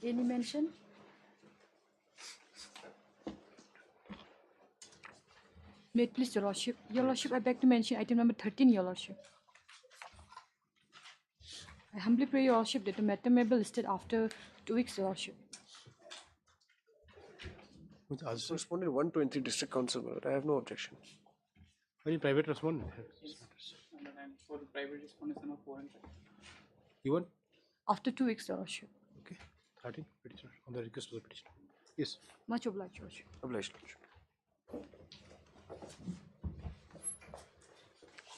Any mention? May it please Your Lordship. Your Lordship, I beg to mention item number 13, Your Lordship. I humbly pray Your Lordship that the matter may be listed after 2 weeks, Your Lordship. I responded 120 District Council, but I have no objection. Any private respondent? For the private respondents and for You want? After 2 weeks, Your Lordship. Okay. 13 petitioner on the request of the petitioner. Yes. Much obliged, Your Lordship. Obliged, Lordship.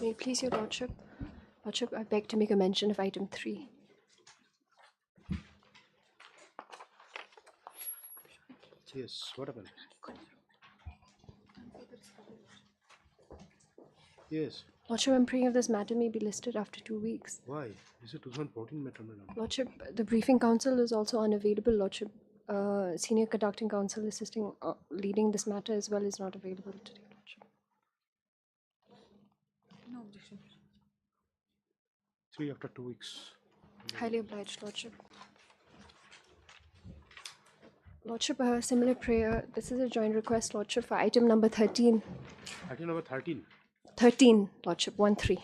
May it please Your Lordship. Lordship, I beg to make a mention of item 3. Yes. What happened? Yes. Lordship, I'm praying if this matter may be listed after 2 weeks. Why? Is it 2014 matter, madam? Lordship, the briefing counsel is also unavailable. Lordship, senior conducting counsel assisting, leading this matter as well is not available today. Lordship. No objection. 3 after 2 weeks. Highly obliged, Lordship. Lordship, a similar prayer. This is a joint request, Lordship, for item number 13. Item number 13. 13, Lordship, 1-3.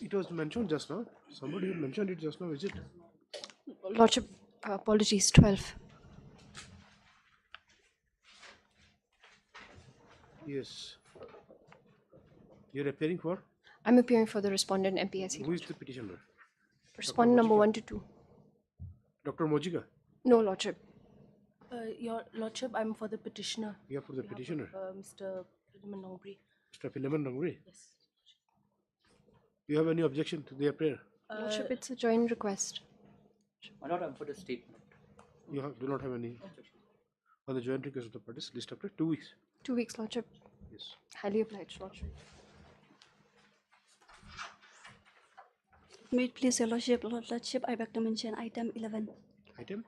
It was mentioned just now. Somebody mentioned it just now, is it? Lordship, apologies, 12. Yes. You're appearing for? I'm appearing for the respondent MPSC. Who is the petitioner? Respondent number 1 to 2. Dr. Mojika? No, Lordship. Your Lordship, I'm for the petitioner. You are for the petitioner? Mr. Nongri. Mr. Philemon Nongri? Yes. You have any objection to their prayer? Lordship, it's a joint request. My lord, I'm for the statement. You do not have any on the joint request of the parties list after 2 weeks. 2 weeks, Lordship. Yes. Highly obliged, Lordship. May it please Your Lordship, I beg to mention item 11. Item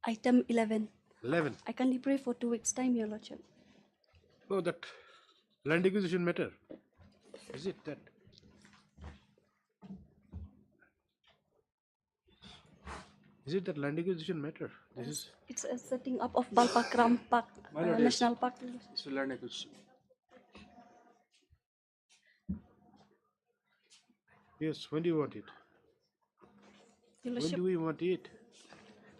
Item 11. 11. I can pray for 2 weeks' time, Your Lordship. Oh, that land acquisition matter. Is it that? Is it that land acquisition matter? This is It's a setting up of Balpakram Park, National Park. It's a land acquisition. yes. When do you want it? Your When Lordship, do we want it?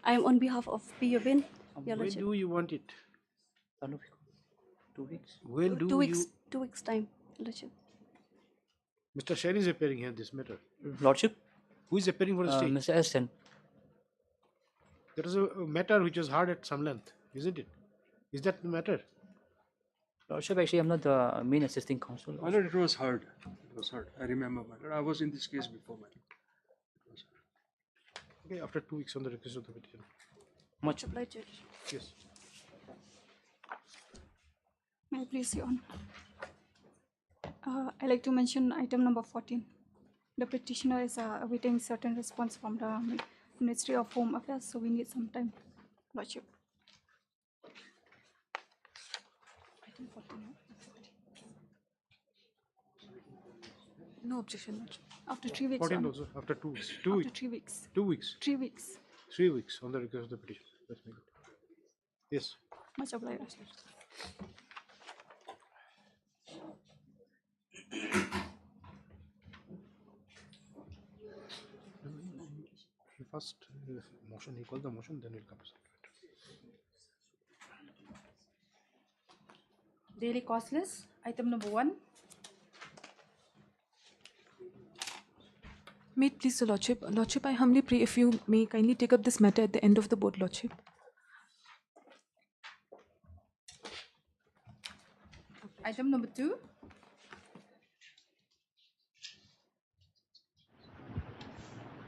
I am on behalf of Piyobin, Your When Lordship. do you want it? 2 weeks. When do 2 weeks, you? 2 weeks' time, Your Lordship. Mr. Shen is appearing here. This matter. Lordship, Who is appearing for the state? Mr. Aston. There is a matter which was heard at some length, isn't it? Is that the matter? Lordship, actually, I'm not the main assisting counsel. My lord, it was heard. It was heard. I remember, my lord. I was in this case before, my lord. It was heard. Okay, after 2 weeks on the request of the petitioner. Much Obliged, Your Lordship. Yes. May I please, Your Honor? I like to mention item number 14. The petitioner is awaiting certain response from the Ministry of Home Affairs, so we need some time, Lordship. Item 14. No objection, Lordship. After 3 weeks. 14 Your Honor. also, after 2 weeks. 2 After weeks. 3 weeks. 2 weeks. 3 weeks. 3 weeks on the request of the petition. That's my good. Yes. Much obliged. First motion, he called the motion, then we'll come to it. Daily cost list, item number 1. May it please the Lordship. Lordship, I humbly pray if you may kindly take up this matter at the end of the board, Lordship. Item number 2.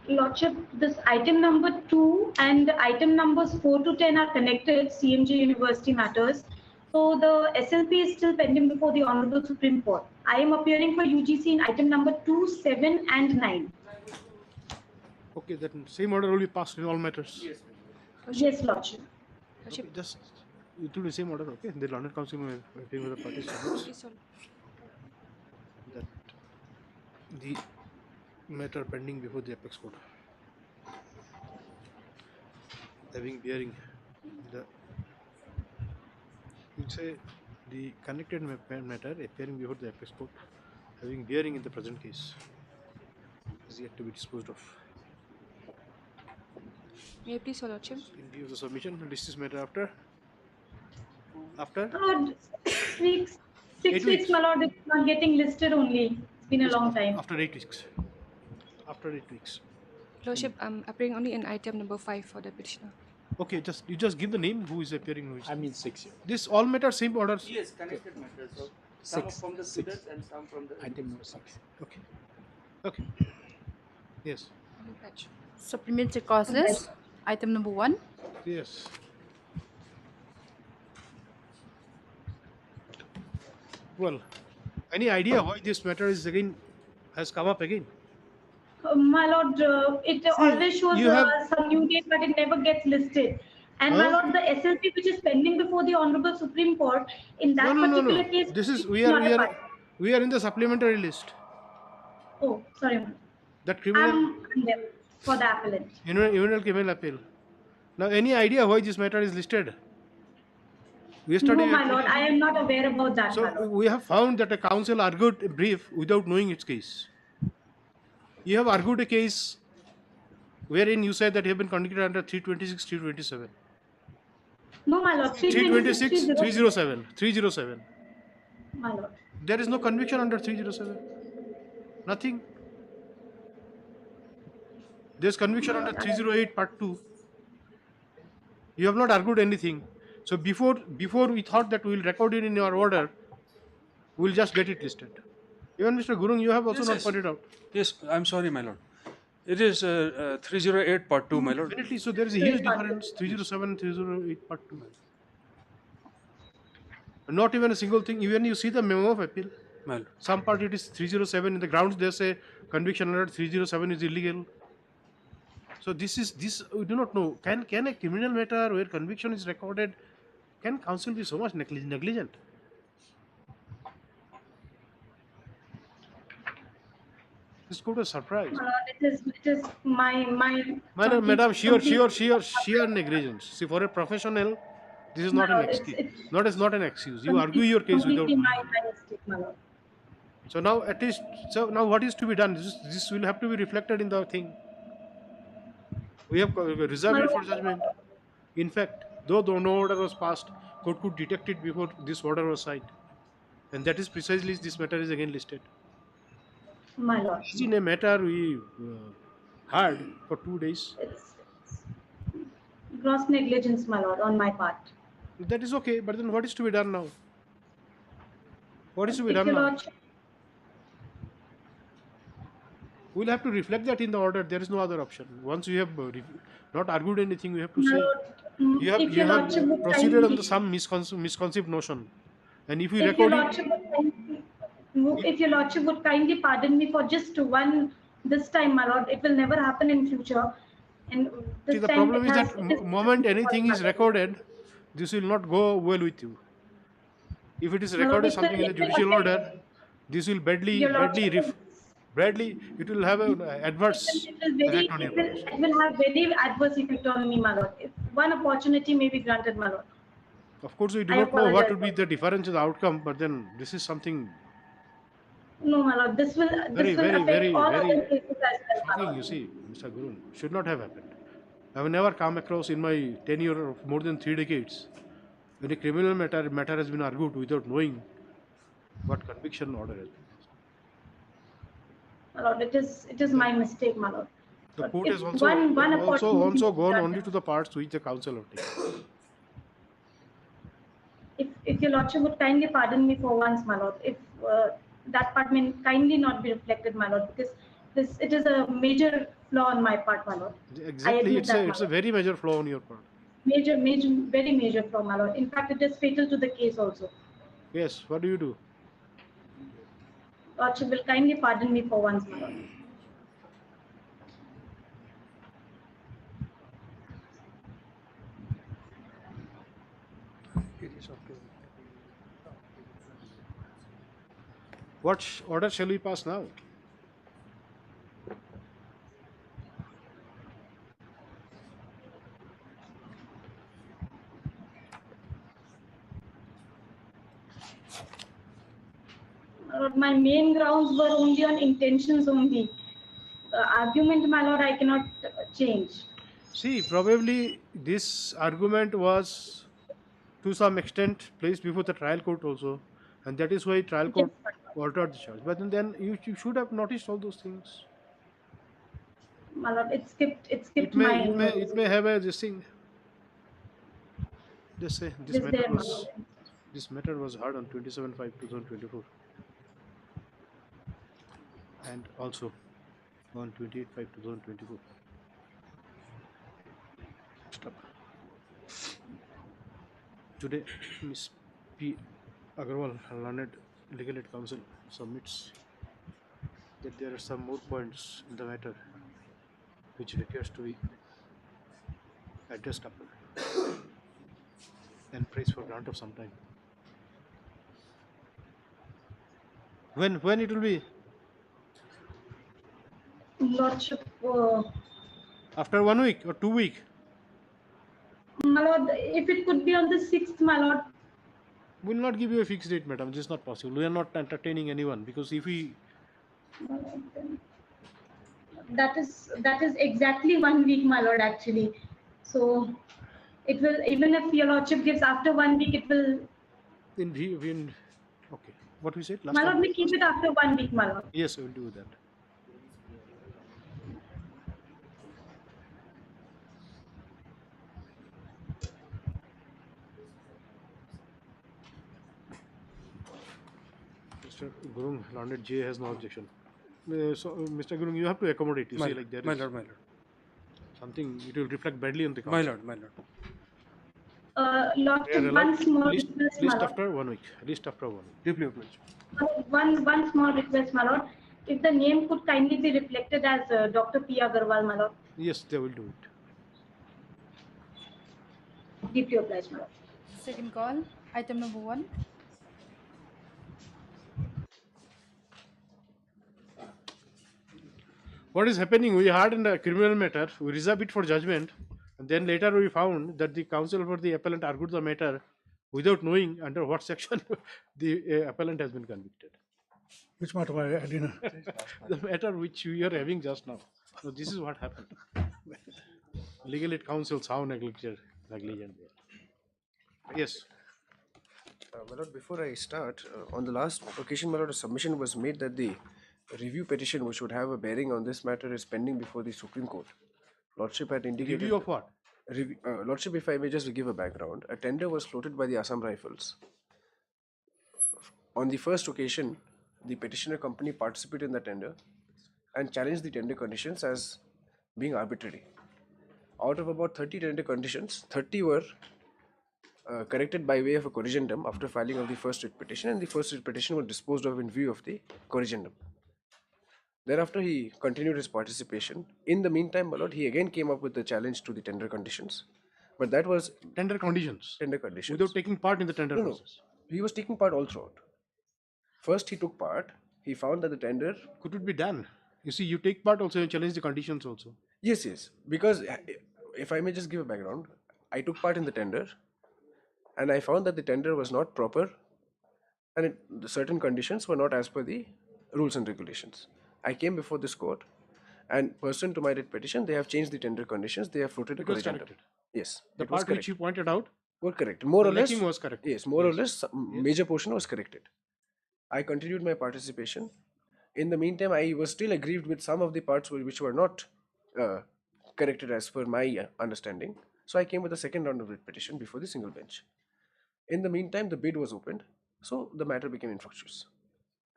Lordship, this item number 2 and item numbers 4 to 10 are connected, CMJ University matters. So the SLP is still pending before the Honorable Supreme Court. I am appearing for UGC in item number 2, 7 and 9. Okay, that same order will be passed in all matters. Yes, Lordship. Okay, just it will be same order, okay? The London Council will agree with the parties that the matter pending before the apex court. having bearing the you say the connected matter appearing before the apex court having bearing in the present case is yet to be disposed of. May I please, Your Lordship? In view of the submission, this matter after My lord, 6 weeks, 6 8 weeks, weeks. my lord, it's not getting listed only. It's been a long time. After 8 weeks. After 8 weeks. Lordship, I'm appearing only in item number 5 for the petitioner. Okay, you just give the name who is appearing. Who is. I mean 6. This all matters same orders. Yes, connected matters. So some Six. from the students and some from the Item number 6. Okay. Okay. Yes. Supplementary cause list, item number 1. Yes. Well, any idea why this matter is again has come up again? My lord, it always shows you have- some new date, but it never gets listed. And my Huh? lord, the SLP which is pending before the Honorable Supreme Court, in that No. particular case, This is it's we not a are part. we are in the supplementary list. Oh, sorry, ma'am. That criminal I'm there for the appellant. criminal criminal appeal. Now, any idea why this matter is listed? Yesterday, No, my lord, I am not aware about that, my so lord. we have found that a counsel argued a brief without knowing its case. You have argued a case wherein you said that you have been convicted under 326, 327. No, my lord, 326, 307, 307. My lord. There is no conviction under 307. Nothing. There's conviction under 308 part 2. You have not argued anything. So before we thought that we will record it in your order, we will just get it listed. Even Mr. Gurung, you have also Yes, not yes. pointed out. Yes, I'm sorry, my lord. It is 308 part 2, my lord. Definitely, so there is a huge difference, 307, 308 part 2. Not even a single thing, even you see the memo of appeal. My lord. Some part it is 307, in the grounds they say conviction under 307 is illegal. So this we do not know. Can a criminal matter where conviction is recorded, can counsel be so much negligent? This could a surprise. My lord, it is my Madam, sheer complete- negligence. See, for a professional, this is not an it's- excuse. it's Not an excuse. You argue your case without. completely my mistake, my lord. So now at least, so now what is to be done? This will have to be reflected in the thing. We have reserved it for judgment. In fact, though no order was passed, court could detect it before this order was signed. And that is precisely this matter is again listed. My lord. This is in a matter we heard for 2 days. It's gross negligence, my lord, on my part. That is okay, but then what is to be done now? What is to be If done your now? lordship, We'll have to reflect that in the order. There is no other option. Once you have not argued anything, we have to my say. lord, You have, if you your have lordship would proceeded on kindly- the some misconceived notion. And if we if your record it, lordship would kindly, if your lordship would kindly pardon me for just one this time, my lord, it will never happen in future. And this see, the time problem it is has- that it is- moment anything is recorded, this will not go well with you. If it is My lord, recorded it will- something in the it will judicial affect- order, this will badly Your lordship, it will have an adverse it will very, effect on your it will, case. it will have very adverse effect on me, my lord. If one opportunity may be granted, my lord. Of course, we do I not know what apologize. would be the difference in the outcome, but then this is something No, my lord, this will very, very, affect very, all very other cases as well, my shocking. lord. You see, Mr. Gurun, should not have happened. I have never come across in my tenure of more than 3 decades when a criminal matter has been argued without knowing what conviction order has been. My lord, it is my mistake, my lord. The But court if has also one opportunity gone granted- only to the parts which the counsel have taken. If your lordship would kindly pardon me for once, my lord, if that part may kindly not be reflected, my lord, because it is a major flaw on my part, my lord. Exactly, admit it's that, a my lord. very major flaw on your part. Major, very major flaw, my lord. In fact, it is fatal to the case also. Yes, what do you do? Lordship will kindly pardon me for once, my lord. It is up to What order shall we pass now? My main grounds were only on intentions only. Argument, my lord, I cannot change. See, probably this argument was to some extent placed before the trial court also, and that is why trial Yes, court altered the charge. But then you should have noticed all those things. my lord, it skipped It may my it may notes. it may have a this thing. Just say It is there, my lord. this matter was heard on 27/5/2024, and also on 28/5/2024. Stop. Today, Ms. P. Agarwal, learned legal aid counsel, submits that there are some more points in the matter which requires to be addressed upon and prays for grant of some time. When it will be? Lordship, After 1 week or 2 week? my lord, if it could be on the 6th, my lord. We'll not give you a fixed date, madam. This is not possible. We are not entertaining anyone, because if we That is exactly 1 week, my lord, actually. So it will, even if your lordship gives after 1 week, it will. Okay, what we said last My time? lord, we keep it after 1 week, my lord. Yes, we will do that. Mr. Gurung, learned J has no objection. Mr. Gurung, you have to accommodate. You My see, lord, like there my is lord, my lord. something. It will reflect badly on the My council. lord, my lord. Lordship, one small List request, my lord. after 1 week. List after 1 week. Deeply obliged. One small request, my lord. If the name could kindly be reflected as Dr. P. Agarwal, my lord. Yes, they will do it. Deeply obliged, my lord. Second call, item number 1. What is happening? We heard in the criminal matter, we reserved it for judgment, and then later we found that the counsel for the appellant argued the matter without knowing under what section the appellant has been convicted. Which matter? I didn't. The matter which we are having just now. So this is what happened. Legal aid counsels, how negligent they are. Yes. My lord, before I start, on the last occasion, my lord, a submission was made that the review petition, which would have a bearing on this matter, is pending before the Supreme Court. Lordship had indicated. Review of what? Lordship, if I may just give a background, a tender was floated by the Assam Rifles. On the first occasion, the petitioner company participated in the tender and challenged the tender conditions as being arbitrary. Out of about 30 tender conditions, 30 were corrected by way of a corrigendum after filing of the first writ petition, and the first writ petition was disposed of in view of the corrigendum. Thereafter, he continued his participation. In the meantime, my lord, he again came up with a challenge to the tender conditions, but that was tender conditions. Tender conditions. Without taking part in the tender process. He was taking part all throughout. First, he took part. He found that the tender could it be done. You see, you take part also and challenge the conditions also. Yes, yes. Because if I may just give a background, I took part in the tender, and I found that the tender was not proper, and certain conditions were not as per the rules and regulations. I came before this court, and pursuant to my writ petition, they have changed the tender conditions. They have floated a corrigendum. Yes, the part which you pointed out were correct. More or less was correct. Yes, more or less, major portion was corrected. I continued my participation. In the meantime, I was still aggrieved with some of the parts which were not corrected as per my understanding. So I came with a second round of writ petition before the single bench. In the meantime, the bid was opened, so the matter became infructuous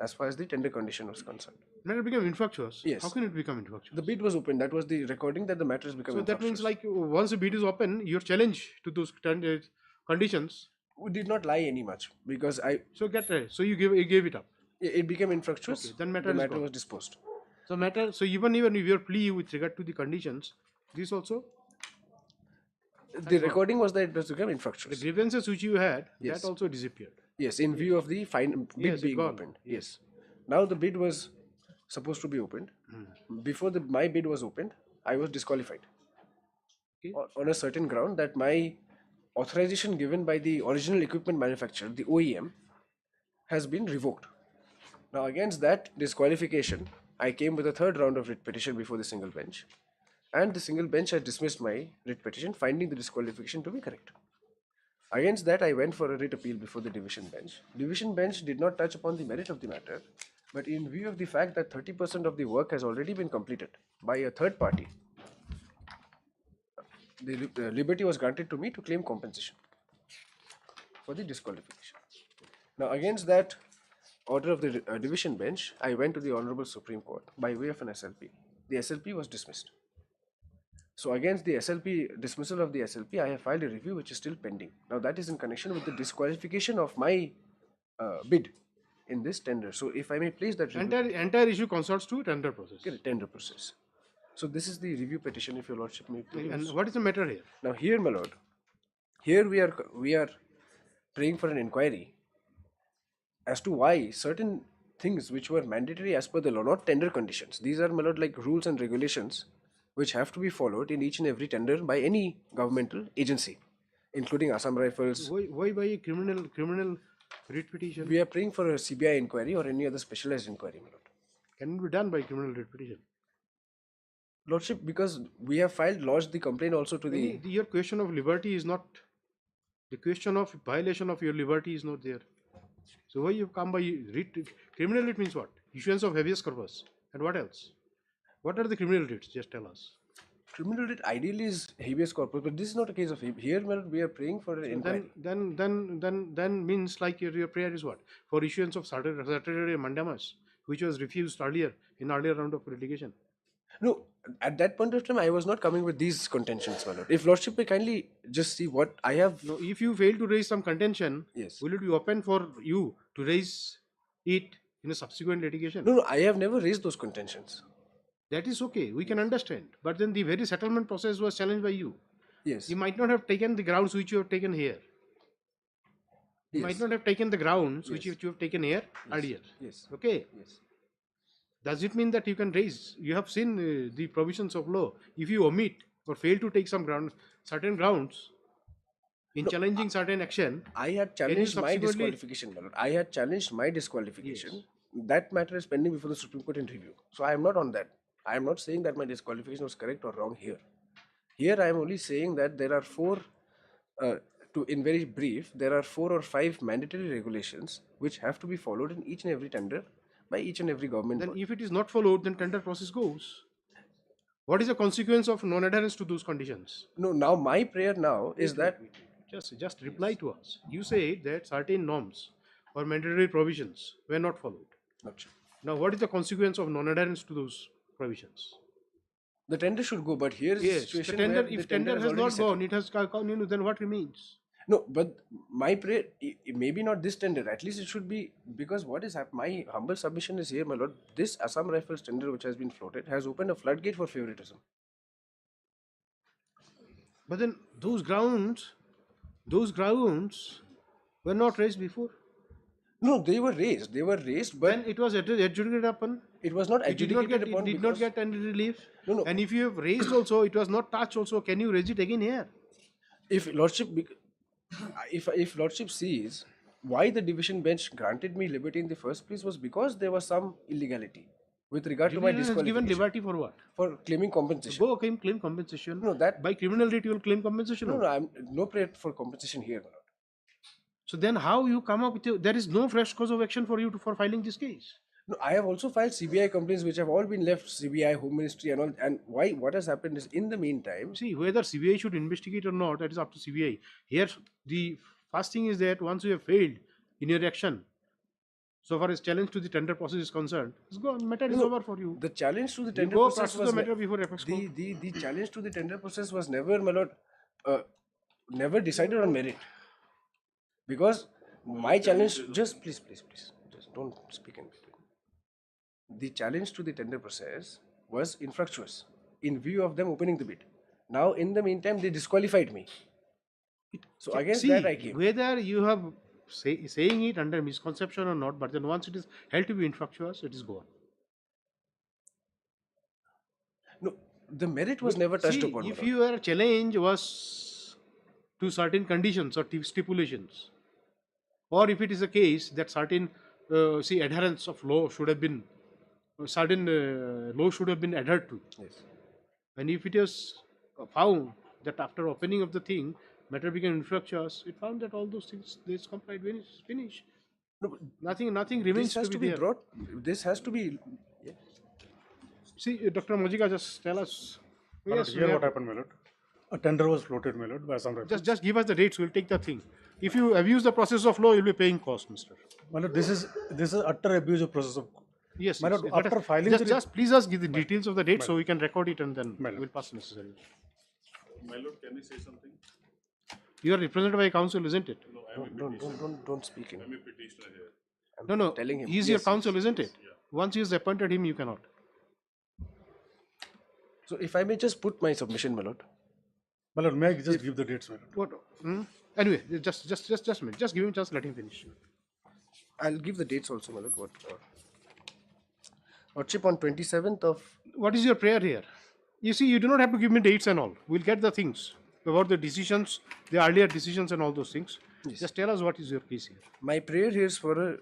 as far as the tender condition was concerned. Matter became infructuous? Yes. How can it become infructuous? The bid was open. That was the recording that the matter has become infructuous. So that means like once the bid is open, your challenge to those conditions. We did not lie any much because I. So you gave it up. It became infructuous. Okay, then the matter was disposed. So even if your plea with regard to the conditions, this also. The recording was that it was become infructuous. The grievances which you had, that also disappeared. Yes, in view of the bid being opened. Yes. Now the bid was supposed to be opened. Before my bid was opened, I was disqualified. Okay. On a certain ground that my authorization given by the original equipment manufacturer, the OEM, has been revoked. Now, against that disqualification, I came with a third round of writ petition before the single bench, and the single bench had dismissed my writ petition, finding the disqualification to be correct. Against that, I went for a writ appeal before the division bench. Division bench did not touch upon the merit of the matter, but in view of the fact that 30% of the work has already been completed by a third party, the liberty was granted to me to claim compensation for the disqualification. Now, against that order of the division bench, I went to the Honorable Supreme Court by way of an SLP. The SLP was dismissed. So, against the SLP, dismissal of the SLP, I have filed a review which is still pending. Now, that is in connection with the disqualification of my bid in this tender. So, if I may please that review. Entire issue concerns to tender process. Tender process. So, this is the review petition, if your lordship may please. And what is the matter here? Now, here, my lord, here we are praying for an inquiry as to why certain things which were mandatory as per the law, not tender conditions. These are, my lord, like rules and regulations which have to be followed in each and every tender by any governmental agency, including Assam Rifles. Why by a criminal writ petition? We are praying for a CBI inquiry or any other specialized inquiry, my lord. Can it be done by criminal writ petition? Lordship, because we have lodged the complaint also to the... Your question of liberty is not... The question of violation of your liberty is not there. So why you come by writ? Criminal writ means what? Issuance of habeas corpus. And what else? What are the criminal writs? Just tell us. Criminal writ ideally is habeas corpus, but this is not a case of here. We are praying for an inquiry. Then means like your prayer is what? For issuance of statutory mandamus, which was refused earlier in earlier round of litigation. No, at that point of time, I was not coming with these contentions, my lord. If lordship may kindly just see what I have... No, if you fail to raise some contention, yes, will it be open for you to raise it in a subsequent litigation? No, I have never raised those contentions. That is okay, we can understand. But then the very settlement process was challenged by you. Yes. You might not have taken the grounds which you have taken here. You might not have taken the grounds which you have taken here earlier. Yes. Okay. Yes. Does it mean that you can raise? You have seen the provisions of law. If you omit or fail to take certain grounds in challenging certain action, I had challenged my disqualification, my lord. I had challenged my disqualification. Yes. That matter is pending before the Supreme Court in review. So I am not on that. I am not saying that my disqualification was correct or wrong here. Here I am only saying that there are in very brief, there are 4 or 5 mandatory regulations which have to be followed in each and every tender by each and every government. Then if it is not followed, then tender process goes. What is the consequence of non-adherence to those conditions? No, now my prayer now is that... Just reply to us. You say that certain norms or mandatory provisions were not followed. Not sure. Now what is the consequence of non-adherence to those provisions? The tender should go, but here is a situation tender, where if the tender has not gone, it has gone, then what remains? No, but my prayer, maybe not this tender, at least it should be, because what is happening, my humble submission is here, my lord, this Assam Rifles tender which has been floated has opened a floodgate for favoritism. But then those grounds were not raised before. No, they were raised, but... Then it was adjudicated upon. It was not adjudicated upon. It did not get any relief. No. And if you have raised also, it was not touched also, can you raise it again here? If lordship sees why the division bench granted me liberty in the first place was because there was some illegality with regard to my disqualification. Given liberty for what? For claiming compensation. Go claim compensation. No, that by criminal rate you will claim compensation. No, I'm no prayer for compensation here, my lord. So then how you come up with there is no fresh cause of action for you for filing this case? No, I have also filed CBI complaints which have all been left, CBI, Home Ministry and all. And what has happened is, in the meantime... See, whether CBI should investigate or not, that is up to CBI. Here, the first thing is that once you have failed in your action, so far as challenge to the tender process is concerned, it's gone, matter is over for you. The challenge to the tender process was... The challenge to the tender process was never, my lord, never decided on merit. Because my challenge... Just please, just don't speak in between. The challenge to the tender process was infructuous in view of them opening the bid. Now, in the meantime, they disqualified me. So against that I came. Whether you have saying it under misconception or not, but then once it is held to be infructuous, it is gone. No, the merit was never touched upon. If your challenge was to certain conditions or stipulations, or if it is a case that certain see, adherence of law should have been, certain law should have been adhered to. Yes. And if it is found that after opening of the thing, matter became infructuous, it found that all those things, this complied, finish. No, but Nothing remains this has to be there. brought. This has to be. Yeah. See, Dr. Mojika, just tell us. My lord, Yes, here we what have- happened, my lord. A tender was floated, my lord, by some reference. just give us the dates, we'll take the thing. If you abuse the process of law, you'll be paying cost, mister. My lord, this is utter abuse of process of. Yes, My yes, lord, let after us- filing just, the- just please us give the details of the date so we can record it and then My lord. we'll pass necessarily. My lord, can I say something? You are represented by counsel, isn't it? No, I'm a petitioner. Don't speak in. I'm a petitioner here. No, telling him. he's your Yes, counsel, yes, isn't it? Once he has appointed him, you cannot. So if I may just put my submission, my lord. My lord, may I just give the dates, my lord? What? Anyway, just a minute. Just give him chance, let him finish. I'll give the dates also, my lord. What? Lordship, on 27th of. What is your prayer here? You see, you do not have to give me dates and all. We'll get the things about the decisions, the earlier decisions and all those things. Yes. Just tell us what is your case here. My prayer here is for a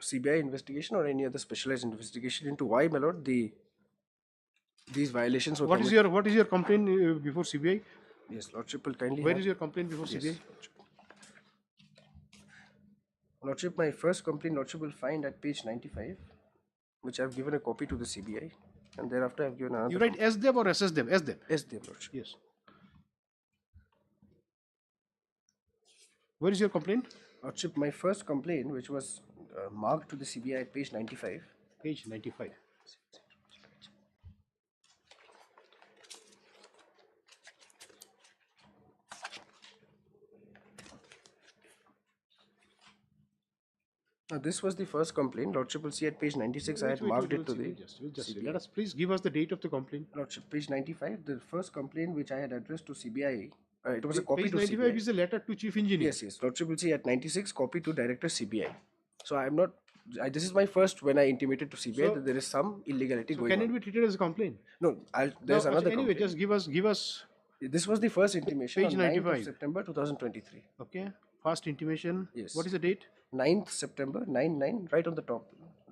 CBI investigation or any other specialized investigation into why, my lord, these violations were What is your complaint before CBI? Yes, Lordship will kindly. Where have- is your complaint before Yes, CBI? Lordship, my first complaint, Lordship will find at page 95, which I've given a copy to the CBI, and thereafter I've given another. You write SDEM or SSDEM? SDEM. SDM, Lordship. Yes. Where is your complaint? Lordship, my first complaint, which was marked to the CBI at page 95. Page 95. Now, this was the first complaint. Lordship will see at page 96. I had marked it to the. Just CBI. let us please give us the date of the complaint. Lordship, page 95, the first complaint which I had addressed to CBI, it was a copy Page to 95 CBI. is a letter to Chief Engineer. Yes, yes. Lordship will see at 96, copy to Director CBI. So I am not. This is my first when I intimated to CBI So- that there is some illegality So going can on. it be treated as a complaint? No, there's No, another anyway, complaint. just give us This was the first intimation Page on 9th 95. of September 2023. okay. First intimation. Yes. What is the date? 9th September, 9/9, right on the top.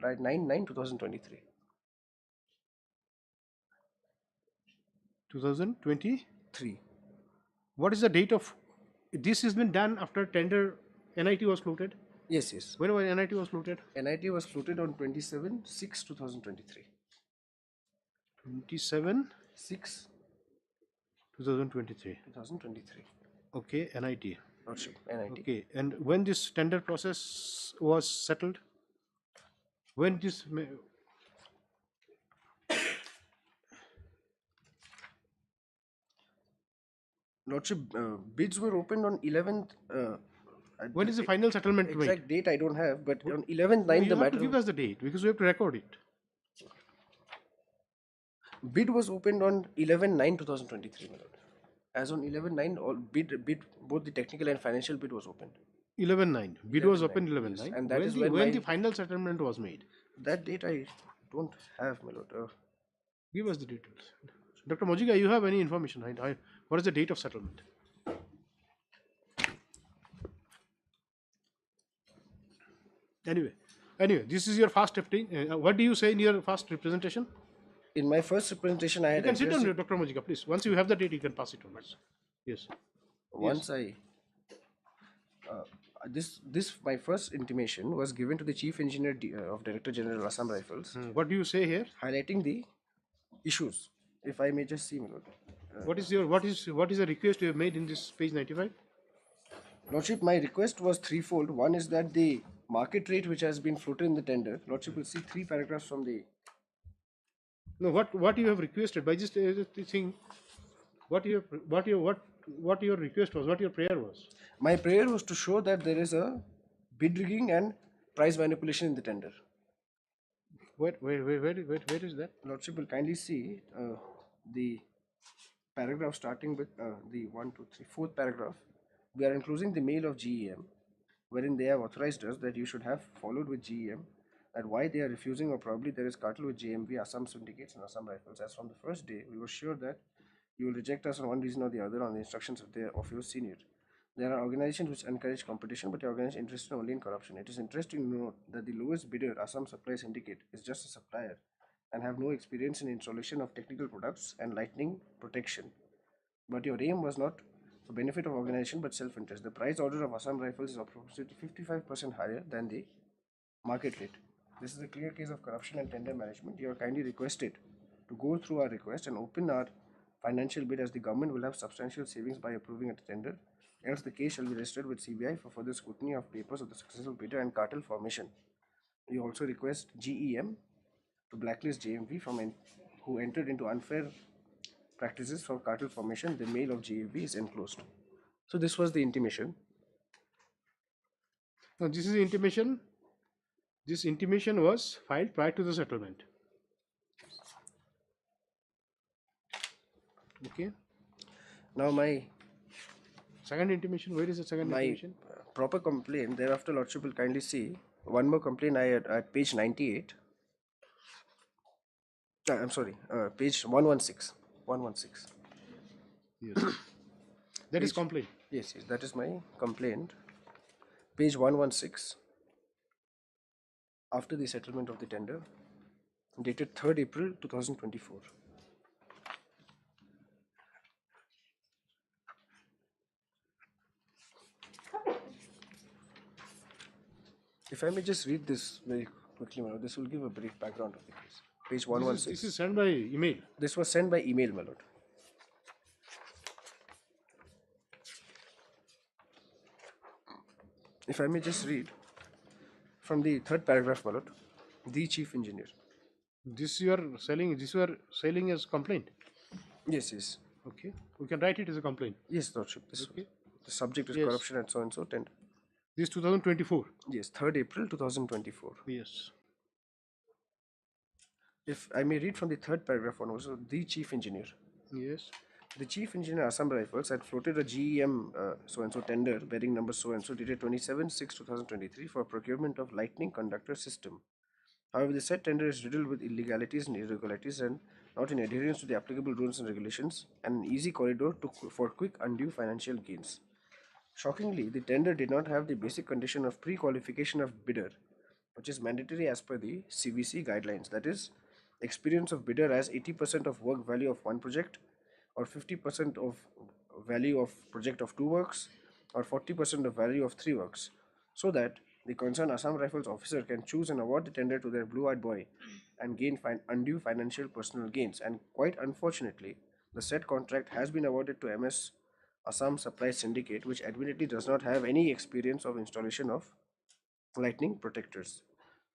Right, 9/9/2023. 2020. 3. What is the date of? This has been done after tender. NIT was floated. Yes, yes. When was NIT was floated? NIT was floated on 27/6/2023. 27 6 2023. 2023. Okay, NIT. Lordship, NIT. Okay, and when this tender process was settled? When this Lordship, bids were opened on 11th. when is the final settlement made? Exact date I don't have, but on 11/9 You the have matter. to give us the date because we have to record it. Bid was opened on 11/9/2023, my lord. As on 11/9, all bid both the technical and financial bid was opened. 11/9. Bid was opened 11/9, 11/9. yes, and that when is the, when when my- the final settlement was made. That date I don't have, my lord. Give us the details. Dr. Mojika, you have any information? What is the date of settlement? Anyway, this is your first what do you say in your first representation? In my first representation, I You had can sit addressed down, it- Dr. Mojika, please. Once you have the date, you can pass it on us. Yes. once I. This my first intimation was given to the Chief Engineer of Director General Assam Rifles, What do you say here? highlighting the issues. If I may just see, my lord. What is the request you have made in this page 95? Lordship, my request was threefold. One is that the market rate which has been floated in the tender, Lordship will see 3 paragraphs from the. No, what you have requested by this thing? What your request was? What your prayer was? My prayer was to show that there is a bid rigging and price manipulation in the tender. Where is that? Lordship will kindly see the paragraph starting with the 1, 2, 3, 4th paragraph. We are including the mail of GEM, wherein they have authorized us that you should have followed with GEM, that why they are refusing or probably there is cartel with JMV, Assam Syndicates and Assam Rifles. As from the first day, we were sure that you will reject us on one reason or the other on the instructions of your senior. There are organizations which encourage competition, but the organization interested only in corruption. It is interesting to note that the lowest bidder, Assam Supply Syndicate, is just a supplier and have no experience in installation of technical products and lightning protection. But your aim was not for benefit of organization but self-interest. The price order of Assam Rifles is approximately 55% higher than the market rate. This is a clear case of corruption and tender management. You are kindly requested to go through our request and open our financial bid, as the government will have substantial savings by approving a tender. Else the case shall be registered with CBI for further scrutiny of papers of the successful bidder and cartel formation. We also request GEM to blacklist JMV who entered into unfair practices for cartel formation. The mail of JMV is enclosed. So this was the intimation. Now this is the intimation. This intimation was filed prior to the settlement. Okay. Now my second intimation. Where is the second intimation? Proper complaint. Thereafter, Lordship will kindly see one more complaint. I had at page 98. I'm sorry, page 116. 116. Yes. That is complaint. Yes, that is my complaint. Page 116. After the settlement of the tender, dated 3rd April 2024. If I may just read this very quickly, my lord, this will give a brief background of the case. Page 116. This is sent by email. This was sent by email, my lord. If I may just read from the 3rd paragraph, my lord. The chief engineer. This you are selling. This you are selling as complaint. Yes, yes. Okay. We can write it as a complaint. Yes, Lordship. This okay. The subject is Yes. corruption and so and so tender. This 2024. Yes, 3rd April 2024. Yes. If I may read from the 3rd paragraph on also, the chief engineer. Yes. The chief engineer Assam Rifles had floated a GEM so and so tender bearing number so and so dated 27/6/2023 for procurement of lightning conductor system. However, the said tender is riddled with illegalities and irregularities and not in adherence to the applicable rules and regulations, and an easy corridor for quick undue financial gains. Shockingly, the tender did not have the basic condition of pre-qualification of bidder, which is mandatory as per the CVC guidelines. That is, experience of bidder as 80% of work value of one project, or 50% of value of project of two works, or 40% of value of three works, so that the concerned Assam Rifles officer can choose and award the tender to their blue-eyed boy and gain undue financial personal gains. And quite unfortunately, the said contract has been awarded to MS Assam Supply Syndicate, which admittedly does not have any experience of installation of lightning protectors.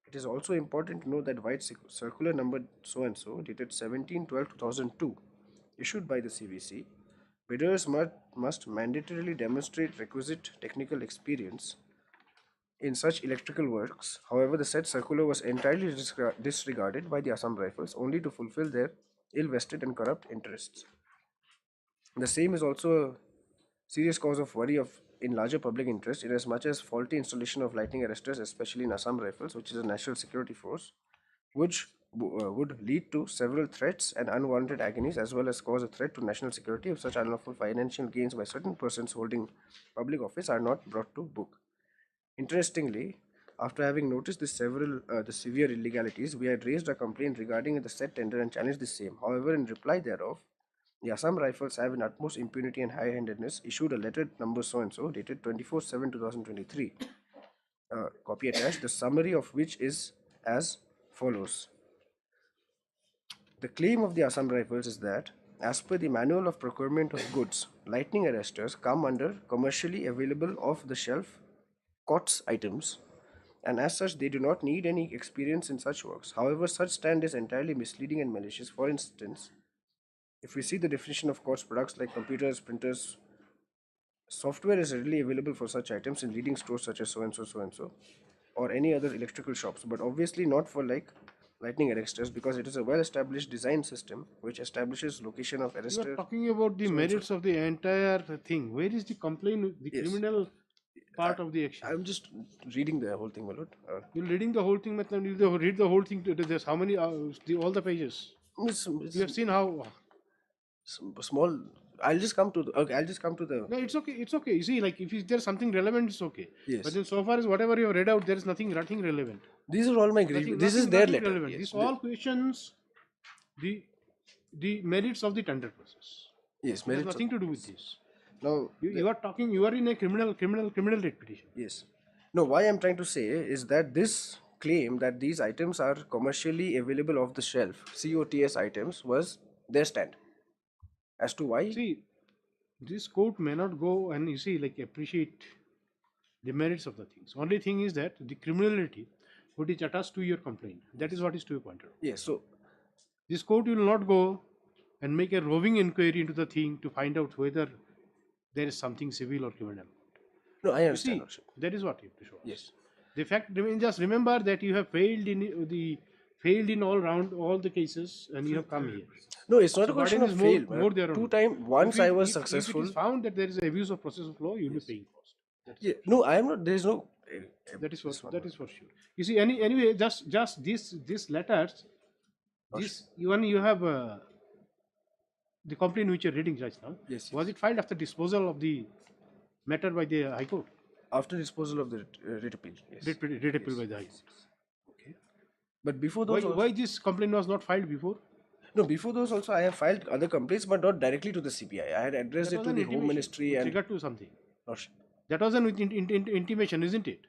It is also important to note that White Circular number so and so dated 17/12/2002 issued by the CVC, bidders must mandatorily demonstrate requisite technical experience in such electrical works. However, the said circular was entirely disregarded by the Assam Rifles only to fulfill their ill-vested and corrupt interests. The same is also a serious cause of worry in larger public interest, inasmuch as faulty installation of lightning arresters, especially in Assam Rifles, which is a national security force, which would lead to several threats and unwarranted agonies, as well as cause a threat to national security if such unlawful financial gains by certain persons holding public office are not brought to book. Interestingly, after having noticed the severe illegalities, we had raised a complaint regarding the said tender and challenged the same. However, in reply thereof, the Assam Rifles have in utmost impunity and high-handedness issued a letter number so and so dated 24/7/2023, copy attached, the summary of which is as follows. The claim of the Assam Rifles is that, as per the Manual of Procurement of Goods, lightning arresters come under commercially available off-the-shelf COTS items, and as such they do not need any experience in such works. However, such stand is entirely misleading and malicious. For instance, if we see the definition of COTS products like computers, printers, software is readily available for such items in leading stores such as so and so, or any other electrical shops, but obviously not for like lightning arresters, because it is a well-established design system which establishes location of You arrestor. are talking about the merits of the entire thing. Where is the complaint, the criminal part of the action? I'm just reading the whole thing, my lord. You're reading the whole thing, Matlab, you read the whole thing. There's how many, all the pages? You have seen how small. I'll just come to the. Okay, I'll just come to the. No, it's okay. It's okay. You see, like if there's something relevant, it's okay. Yes. But then so far as whatever you have read out, there is nothing relevant. These are all my grievances. This is their letter. Relevant. Yes. These all questions the merits of the tender process. Yes, It has merits. nothing to do with this. Now You are talking. You are in a criminal writ petition. Yes. No, why I'm trying to say is that this claim that these items are commercially available off the shelf, COTS items, was their stand. As to why? See, this court may not go and you see like appreciate the merits of the things. Only thing is that the criminality what is attached to your complaint. That is what is to be pointed out. Yes. So This court will not go and make a roving inquiry into the thing to find out whether there is something civil or criminal. no, I You understand. see, Lordship. that is what you have to show. Yes. The fact remains, just remember that you have failed in all the cases and you have come here. No, it's not So a question burden of is fail. more man. there on Two you. time. Once I was If successful. it is found that there is abuse of process of law, you will be paying cost. Yeah, no, I am not. There is no. That is for sure. You see, anyway, just these letters, this even you have the complaint which you are reading right now. Yes. Was it filed after disposal of the matter by the High Court? After disposal of the writ appeal. Yes. Writ appeal by the High Court. Okay. But before those. Why this complaint was not filed before? No, before those also I have filed other complaints, but not directly to the CBI. I had addressed That it was to an the Home intimation Ministry with and. regard to something. Lordship. That was an intimation, isn't it?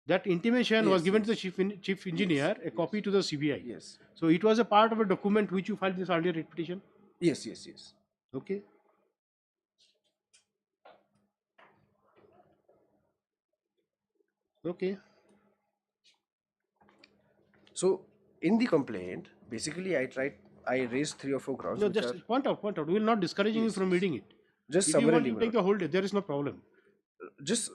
That intimation was Yes, given to the chief engineer, a copy to the CBI. Yes. So it was a part of a document which you filed this earlier writ petition. Yes. Okay. Okay. So in the complaint, basically I raised 3 or 4 grounds. No, which just are point out. We will not discouraging you from reading it. just If you want summarily. to take the whole day, there is no problem. Just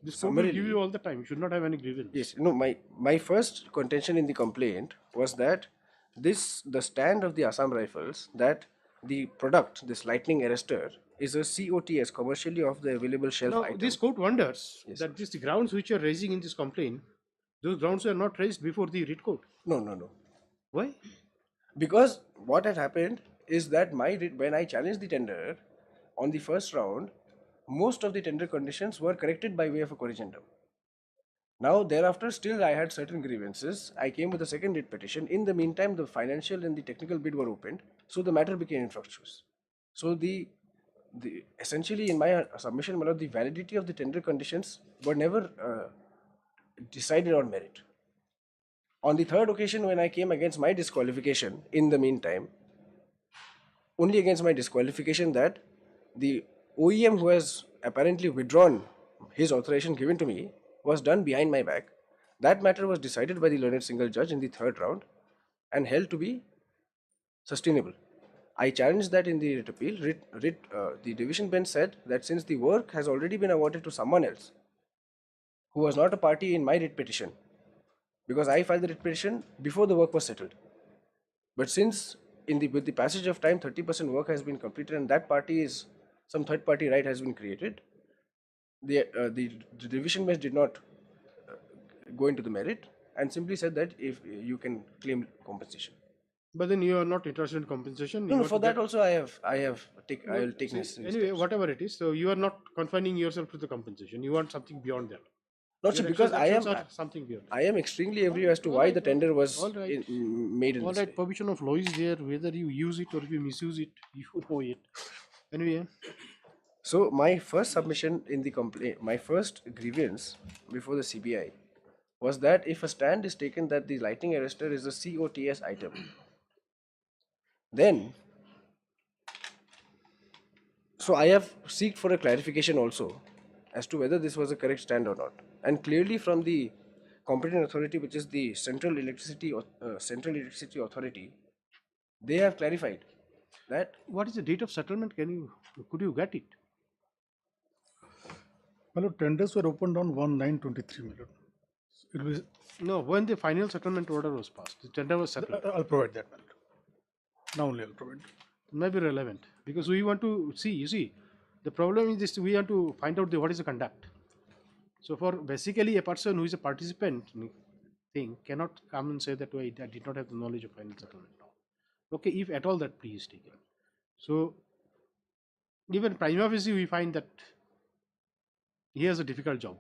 This court will give summarily. you all the time. You should not have any grievance. Yes. No, my first contention in the complaint was that the stand of the Assam Rifles that the product, this lightning arrestor, is a COTS, commercially off the available shelf Now, item. this court wonders Yes, that the grounds which you are raising in this complaint, those grounds were not raised before the writ court. No. Why? Because what had happened is that when I challenged the tender on the first round, most of the tender conditions were corrected by way of a corrigendum. Now, thereafter, still I had certain grievances. I came with a second writ petition. In the meantime, the financial and the technical bid were opened, so the matter became infructuous. So the essentially in my submission, my lord, the validity of the tender conditions were never decided on merit. On the third occasion, when I came against my disqualification, in the meantime, only against my disqualification that the OEM who has apparently withdrawn his authorization given to me was done behind my back. That matter was decided by the learned single judge in the third round and held to be sustainable. I challenged that in the writ appeal. The division bench said that since the work has already been awarded to someone else who was not a party in my writ petition, because I filed the writ petition before the work was settled. But since with the passage of time, 30% work has been completed and that party is some third party right has been created, the division bench did not go into the merit and simply said that if you can claim compensation. But then you are not interested in compensation. No, for that also I will take See, necessary anyway, steps. whatever it is, so you are not confining yourself to the compensation. You want something beyond that. Not so Your because actions are something beyond. I am extremely angry as to why the tender was made in All this right, way. provision of law is there. Whether you use it or if you misuse it, you know it. Anyway, So my first submission in the complaint, my first grievance before the CBI was that if a stand is taken that the lighting arrestor is a COTS item, then so I have sought for a clarification also as to whether this was a correct stand or not. And clearly from the competent authority, which is the Central Electricity Authority, they have clarified that. what is the date of settlement? Could you get it? My lord, tenders were opened on 1/9/23, my lord. It was. No, when the final settlement order was passed, the tender was settled. I'll provide that, my lord. Now only I'll provide. May be relevant because we want to see. You see, the problem is this: we want to find out what is the conduct. So, for basically a person who is a participant thing cannot come and say that I did not have the knowledge of final settlement now. Okay, if at all that plea is taken. So, even prima facie we find that he has a difficult job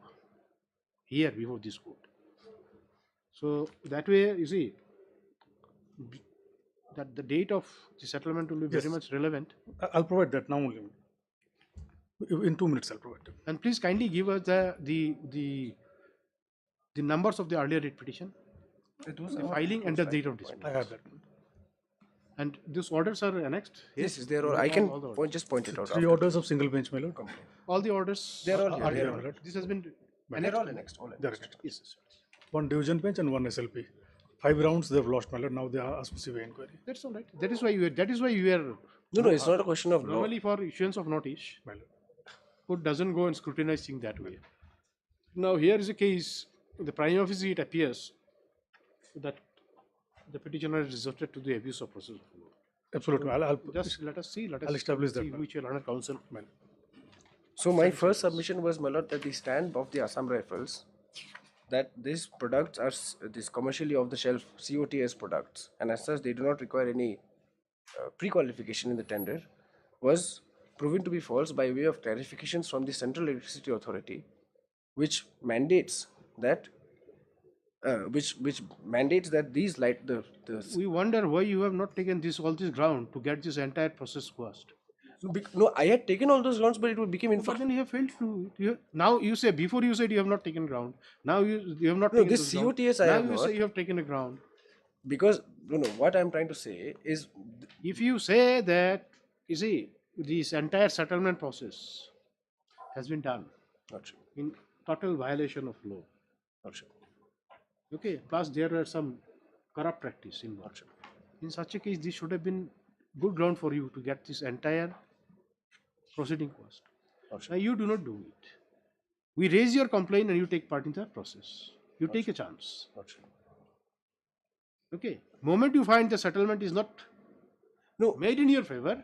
here before this court. So that way, you see, that the date of the settlement will be very Yes. much relevant. I'll provide that now only. In 2 minutes, I'll provide it. And please kindly give us the numbers of the earlier writ petition, the filing and the date of dismissal. I have that. And these orders are annexed. Yes, Yes, there you are. have I can all the orders. just point it out. 3 orders of single bench, my lord. All the orders. They're all are here. here. They're all This has been And they're all annexed. All They're annexed. annexed. Yes. 1 division bench and 1 SLP. 5 rounds they've lost, my lord. Now they are a specific inquiry. That's all right. That is why you are. No, it's not a question of law. Normally for issuance of notice, My lord. court doesn't go and scrutinize things that way. Now here is a case, the prima facie it appears that the petitioner is resorted to the abuse of process of law. Absolutely. I'll Just let us see. I'll establish that, see ma'am. which will under counsel. So my first submission was, my lord, that the stand of the Assam Rifles, that these products are these commercially off the shelf COTS products, and as such they do not require any pre-qualification in the tender, was proven to be false by way of clarifications from the Central Electricity Authority, which mandates that which mandates that these the We wonder why you have not taken all this ground to get this entire process quashed. no, I had taken all those grounds, but it became But then you have failed to. Now you say before you said you have not taken ground. Now you have not No, taken this those ground. COTS I now have you not. say you have taken a ground. because no, what I'm trying to say is If you say that, you see, this entire settlement process has been done not true. in total violation of law. Not true. Okay, plus there are some corrupt practice involved. In such a case, this should have been good ground for you to get this entire proceeding quashed. Now you do not do it. We raise your complaint and you take part in the process. You take a chance. Not true. Okay. Moment you find the settlement is not made in your favor,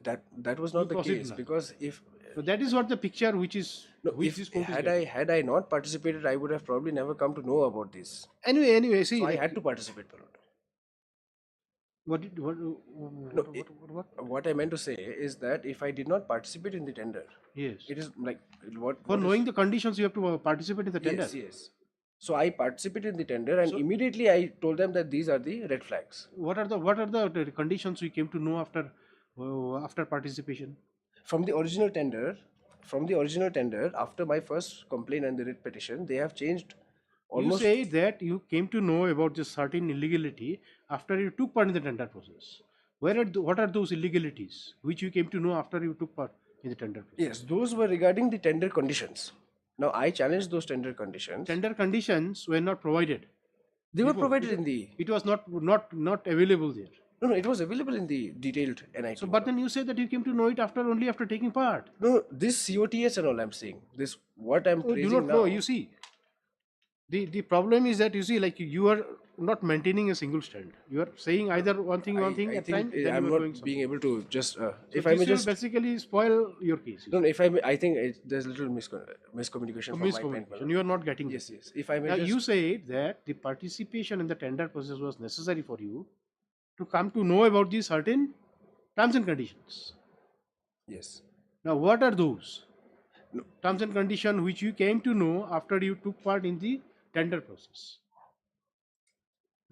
That was not You the proceed case, now. because if so that is what the picture which is which if this court is had getting. had I not participated, I would have probably never come to know about this. Anyway, see. So I had to participate, my lord. What I meant to say is that if I did not participate in the tender, Yes. it is like what For knowing the conditions, you have to participate in the tender. Yes, yes. So I participated in the tender, and immediately I told them that these are the red flags. What are the conditions we came to know after participation? From the original tender, after my first complaint and the writ petition, they have changed almost. You say that you came to know about this certain illegality after you took part in the tender process. What are those illegalities which you came to know after you took part in the tender process? Yes, those were regarding the tender conditions. Now I challenged those tender conditions. Tender conditions were not provided. They were Before. provided in the. It was not available there. No, it was available in the detailed NIT. So, but then you say that you came to know it only after taking part. No, this COTS and all I'm saying. This what I'm Oh, praising do not now. know. You see, the problem is that you see, like you are not maintaining a single stand. You are saying either one thing I at think time. Then I'm you are not doing being able to just. So if I may this will just. basically spoil your case. No, if I may, I think there's a little miscommunication from my point. Miscommunication. You are not getting. Yes, yes. If I may Now just. you say that the participation in the tender process was necessary for you to come to know about these certain terms and conditions. Yes. Now, what are those No. terms and conditions which you came to know after you took part in the tender process?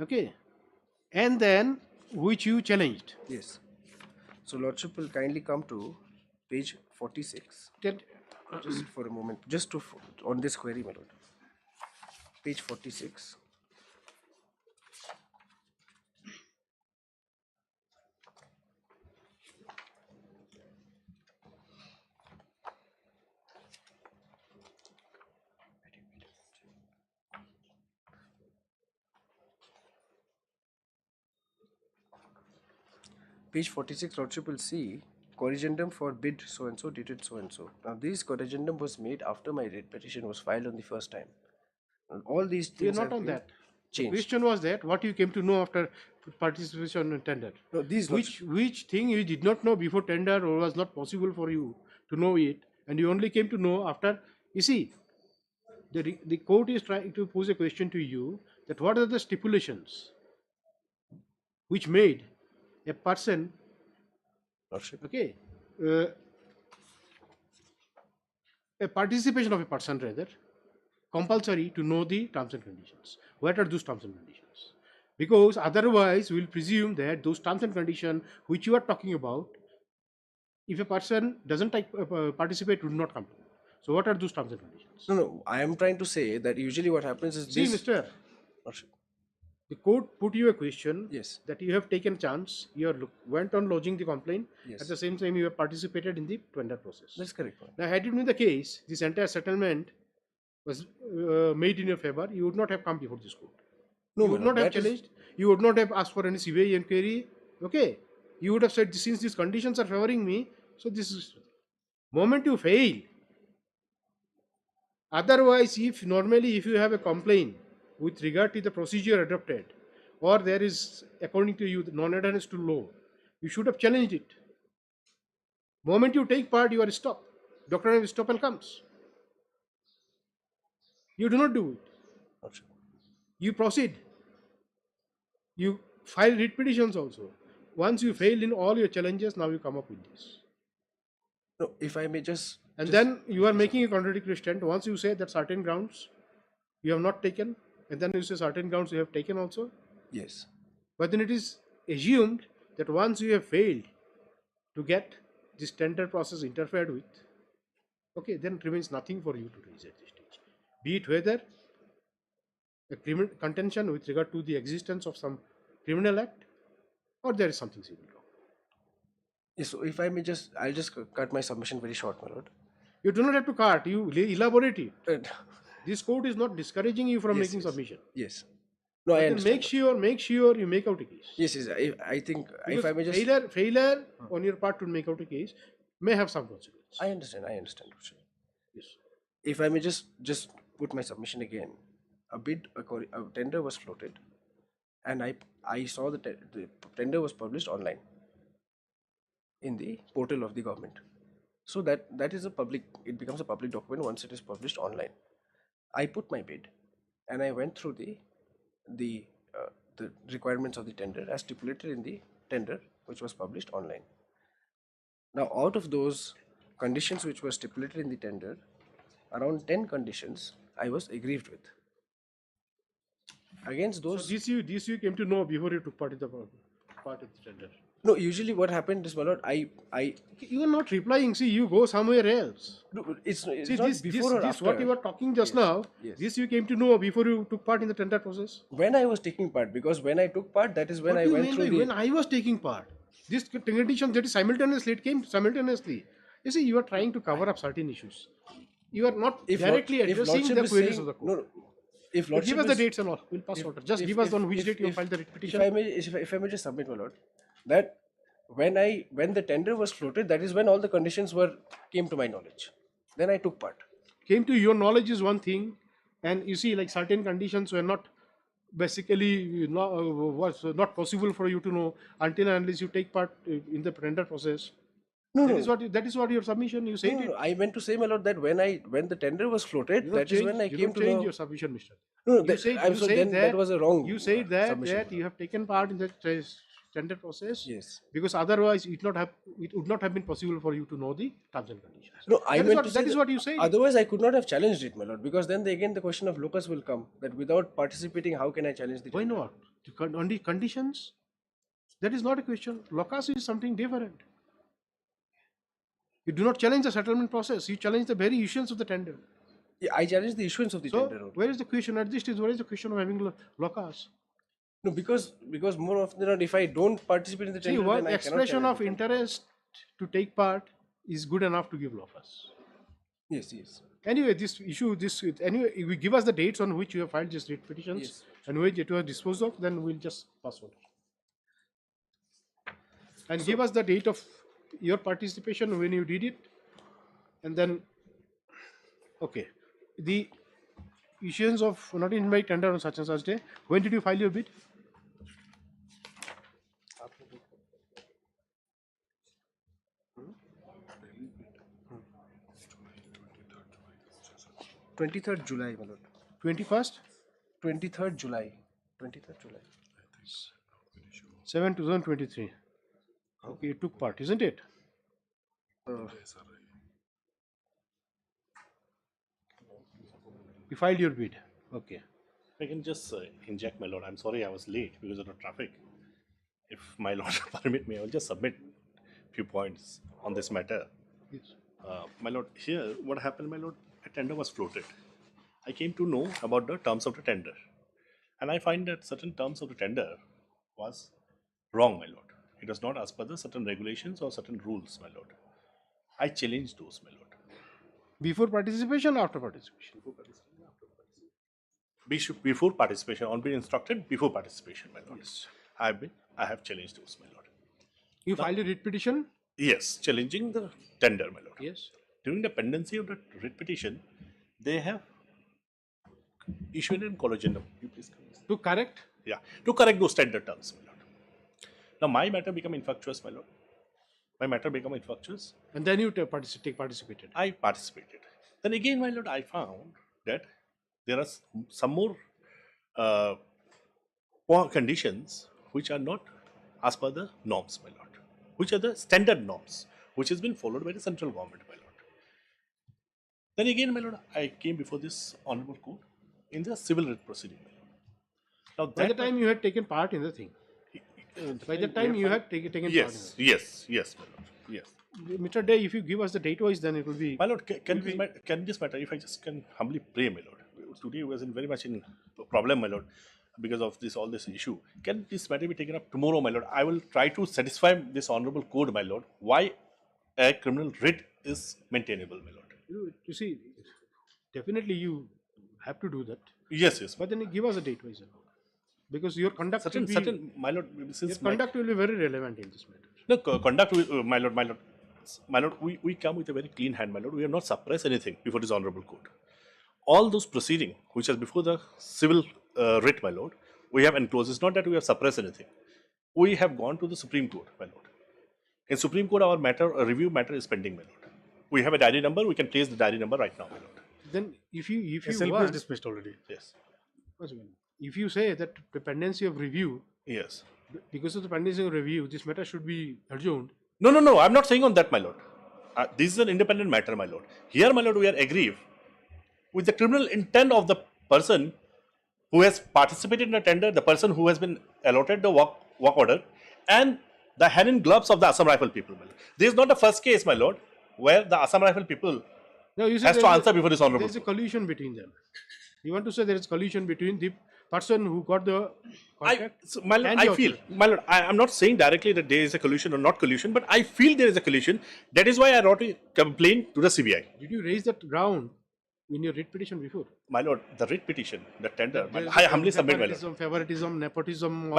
Okay, and then which you challenged. Yes. So Lordship will kindly come to page 46. Just for a moment, just to on this query, my lord. Page 46. Page 46, Lordship will see corrigendum for bid so and so, dated so and so. Now, this corrigendum was made after my writ petition was filed on the first time. And all these We are things not have on been that. The changed. question was that what you came to know after participation in tender. No, these Which thing you did not know before tender or was not possible for you to know it, and you only came to know after. You see, the court is trying to pose a question to you that what are the stipulations which made a person, Lordship. okay, uh, a participation of a person rather compulsory to know the terms and conditions. What are those terms and conditions? Because otherwise we will presume that those terms and conditions which you are talking about, if a person doesn't participate, would not come. So what are those terms and conditions? No, I am trying to say that usually what happens is See, this. mister, Lordship. the court put you a question Yes. that you have taken chance, you went on lodging the complaint, Yes. at the same time you have participated in the tender process. That's correct. Now, had it been the case, this entire settlement was made in your favor, you would not have come before this court. No, You would not have that is- challenged, you would not have asked for any CBI inquiry, okay? You would have said, since these conditions are favoring me, so this is, moment you fail. Otherwise, if you have a complaint with regard to the procedure adopted, or there is, according to you, non-adherence to law, you should have challenged it. Moment you take part, you are stopped. Doctrine of estoppel comes. You do not do it. Lordship. You proceed. You file writ petitions also. Once you fail in all your challenges, now you come up with this. No, if I may just. And then you are making a contradictory stand. Once you say that certain grounds you have not taken, and then you say certain grounds you have taken also. Yes. But then it is assumed that once you have failed to get this tender process interfered with, okay, then it remains nothing for you to raise at this stage. Be it whether a criminal contention with regard to the existence of some criminal act, or there is something civil wrong. Yes, so if I may just, I'll just cut my submission very short, my lord. You do not have to cut, you elaborate it. Uh, This court is not discouraging you from Yes, making yes. submission. Yes. No, I But then understand. make sure you make out a case. Yes, yes. I think Because if I may just. failure on your part to make out a case may have some consequence. I understand. Lordship. Yes. If I may just put my submission again, a tender was floated, and I saw the tender was published online in the portal of the government. So that is it becomes a public document once it is published online. I put my bid, and I went through the requirements of the tender as stipulated in the tender which was published online. Now, out of those conditions which were stipulated in the tender, around 10 conditions I was aggrieved with. Against those. So this you came to know before you took part in the tender. No, usually what happened is, my lord, You are not replying. See, you go somewhere else. no, it's See, not this before or after. what you were talking just now. Yes. This you came to know before you took part in the tender process. When I was taking part, because when I took part, that is when What I do you went mean through by the. when I was taking part? This condition that is simultaneously, it came simultaneously. You see, you are trying to cover up certain issues. You are not directly addressing lordship the is queries saying- of the court. No, if But lordship give us the is- dates and all. We'll pass order. Just give us on which date you filed the writ petition. If I may just submit, my lord, that when the tender was floated, that is when all the conditions came to my knowledge. Then I took part. Came to your knowledge is one thing, and you see, like certain conditions were not basically was not possible for you to know until and unless you take part in the tender process. No, That is what your submission. You said No, it. no, I meant to say, my lord, that when the tender was floated, You that is when I you came don't to change know. your submission, Mister. No, You that, said, I'm you sorry, said then that was a wrong. You said that submission, you have taken part in the tender process. Yes. Because otherwise it would not have been possible for you to know the terms and conditions. No, I That is meant what- to say that is what you said. Otherwise, I could not have challenged it, my lord, because then again the question of locus will come. That without participating, how can I challenge the? Why tender? not? On the conditions, that is not a question. Locus is something different. You do not challenge the settlement process. You challenge the very issuance of the tender. Yeah, I challenge the issuance of the So, tender. where is the question at this stage? Where is the question of having locus? No, because more often than not, if I don't participate in the See, tender, one then I expression cannot of challenge the tender. interest to take part is good enough to give locus. Yes, yes. Anyway, anyway, if you give us the dates on which you have filed these writ petitions Yes. and which it was disposed of, then we'll just pass on. And give us the date of your participation when you did it, and then, okay, the issuance of not in my tender on such and such day. When did you file your bid? Hmm. 23rd July, my lord. 21st? 23rd July. 23rd July. 7, 2023. Okay, you took part, isn't it? You filed your bid. Okay. I can just inject, my lord. I'm sorry I was late because of the traffic. If my lord permit me, I will just submit few points on this matter. Yes. My lord, here what happened, my lord, a tender was floated. I came to know about the terms of the tender, and I find that certain terms of the tender was wrong, my lord. It was not as per the certain regulations or certain rules, my lord. I challenge those, my lord. Before participation, after participation? Before participation, on being instructed before participation, my lord. Yes. I have challenged those, my lord. You filed a writ petition? Yes, challenging the tender, my lord. Yes. During the pendency of the writ petition, they have issued an collegium. You please come. To correct? Yeah, to correct those tender terms, my lord. Now my matter become infructuous, my lord. My matter become infructuous. And then you participated? I participated. Then again, my lord, I found that there are some more conditions which are not as per the norms, my lord, which are the standard norms, which has been followed by the central government, my lord. Then again, my lord, I came before this honorable court in the civil writ proceeding, my lord. Now, by the time you had taken part in the thing? By the time you had taken part in it? Yes, my lord, yes. Mr. Day, if you give us the date wise, then it will be... My lord, can this matter, if I just can humbly pray, my lord, today was in very much in problem, my lord, because of all this issue. Can this matter be taken up tomorrow, my lord? I will try to satisfy this honorable court, my lord, why a criminal writ is maintainable, my lord. You see, definitely you have to do that. Yes. But then give us a date wise. Because your conduct my lord, since your conduct will be very relevant in this matter. No, conduct, my lord, we come with a very clean hand, my lord. We have not suppressed anything before this honorable court. All those proceeding, which is before the civil writ, my lord, we have enclosed. It's not that we have suppressed anything. We have gone to the Supreme Court, my lord. In Supreme Court, our review matter is pending, my lord. We have a diary number. We can place the diary number right now, my lord. Then if you SLP want, is dismissed already. Yes. If you say that the pendency of review, yes, because of the pendency of review, this matter should be adjourned. No. I'm not saying on that, my lord. This is an independent matter, my lord. Here, my lord, we are aggrieved with the criminal intent of the person who has participated in a tender, the person who has been allotted the work order, and the hand in gloves of the Assam Rifle people, my lord. This is not the first case, my lord, where the Assam Rifle people has to answer before this honorable. There is a collusion between them. You want to say there is collusion between the person who got the contract my lord, I'm not saying directly that there is a collusion or not collusion, but I feel there is a collusion. That is why I wrote a complaint to the CBI. Did you raise that ground in your writ petition before? My lord, the writ petition, the tender, I humbly submit, my lord. Favoritism, nepotism,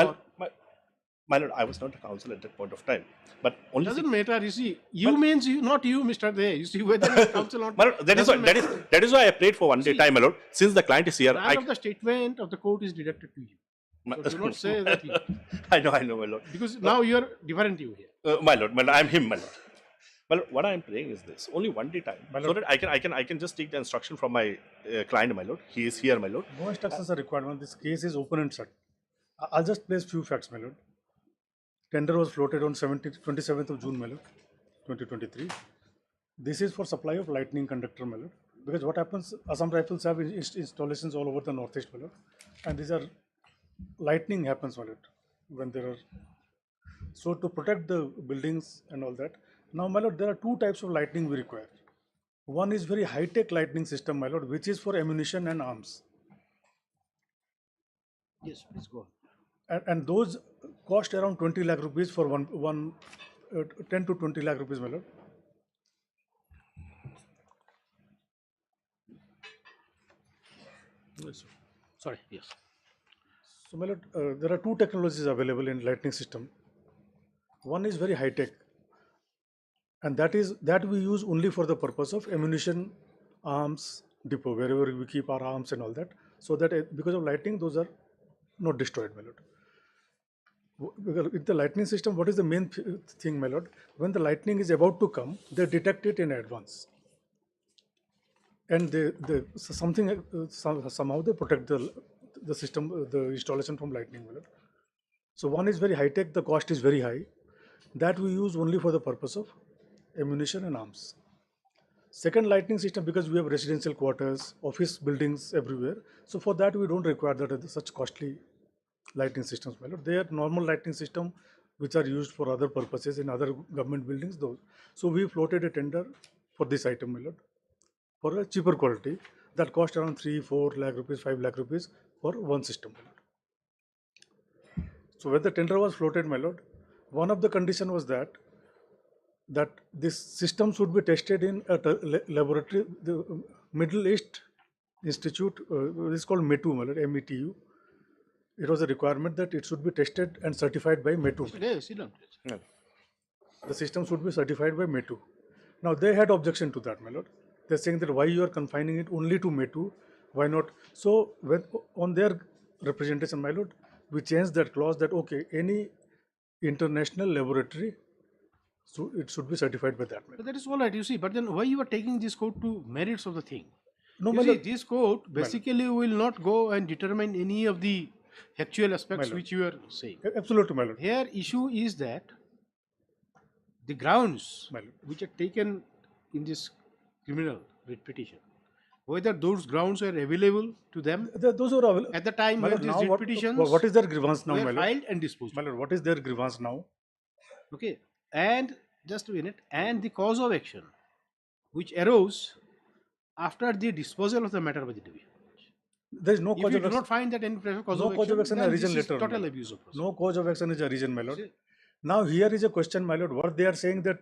my lord, I was not a counsel at that point of time. But only doesn't matter. You see, means you, not you, Mr. Day. You see whether the counsel or not. My lord, that is why I prayed for one day time, my lord. Since the client is here, the statement of the court is deducted to you. So do not say that. I know, my lord. Because now you are different you here. My lord, I am him, my lord. Well, what I am praying is this: only one day time, so that I can just take the instruction from my client, my lord. He is here, my lord. No instructions are required when this case is open and shut. I'll just place few facts, my lord. Tender was floated on 27th of June, my lord, 2023. This is for supply of lightning conductor, my lord. Because what happens, Assam Rifles have installations all over the northeast, my lord. And these are, lightning happens, my lord, when there are. So to protect the buildings and all that. Now, my lord, there are two types of lightning we require. One is very high-tech lightning system, my lord, which is for ammunition and arms. Yes, please go on. And those cost around 20 lakh rupees for 10 to 20 lakh rupees, my lord. Yes. Sorry, yes. So, my lord, there are two technologies available in lightning system. One is very high tech, and that we use only for the purpose of ammunition, arms depot, wherever we keep our arms and all that. So that because of lightning, those are not destroyed, my lord. With the lightning system, what is the main thing, my lord? When the lightning is about to come, they detect it in advance, and somehow they protect the system, the installation from lightning, my lord. So one is very high tech. The cost is very high. That we use only for the purpose of ammunition and arms. Second lighting system, because we have residential quarters, office buildings everywhere. So for that, we don't require that such costly lighting systems, my lord. They are normal lighting system which are used for other purposes in other government buildings. Those. So we floated a tender for this item, my lord, for a cheaper quality that cost around 3-4 lakh rupees, 5 lakh rupees for one system, my lord. So when the tender was floated, my lord, one of the condition was that this system should be tested in a laboratory. The Middle East Institute, this is called METU, my lord, METU. It was a requirement that it should be tested and certified by METU. The system should be certified by METU. Now they had objection to that, my lord. They're saying that why you are confining it only to METU, why not? So when on their representation, my lord, we changed that clause that okay, any international laboratory, so it should be certified by that. But that is all right, you see. But then why you are taking this court to merits of the thing? No, you my see, lord. this court basically will not go and determine any of the actual aspects which you are saying. Absolutely, my lord. Here issue is that the grounds which are taken in this criminal writ petition, whether those grounds are available to them those are available at the time my when lord, these now writ petitions what is their grievance now, were my lord? filed and disposed. My lord, what is their grievance now? Okay, and just a minute, and the cause of action which arose after the disposal of the matter by the division. There is no If cause you of do action. not find that any cause No of cause of action then arisen this is later. total my lord. abuse of process. No cause of action is arisen, my lord. Now here is a question, my lord. What they are saying that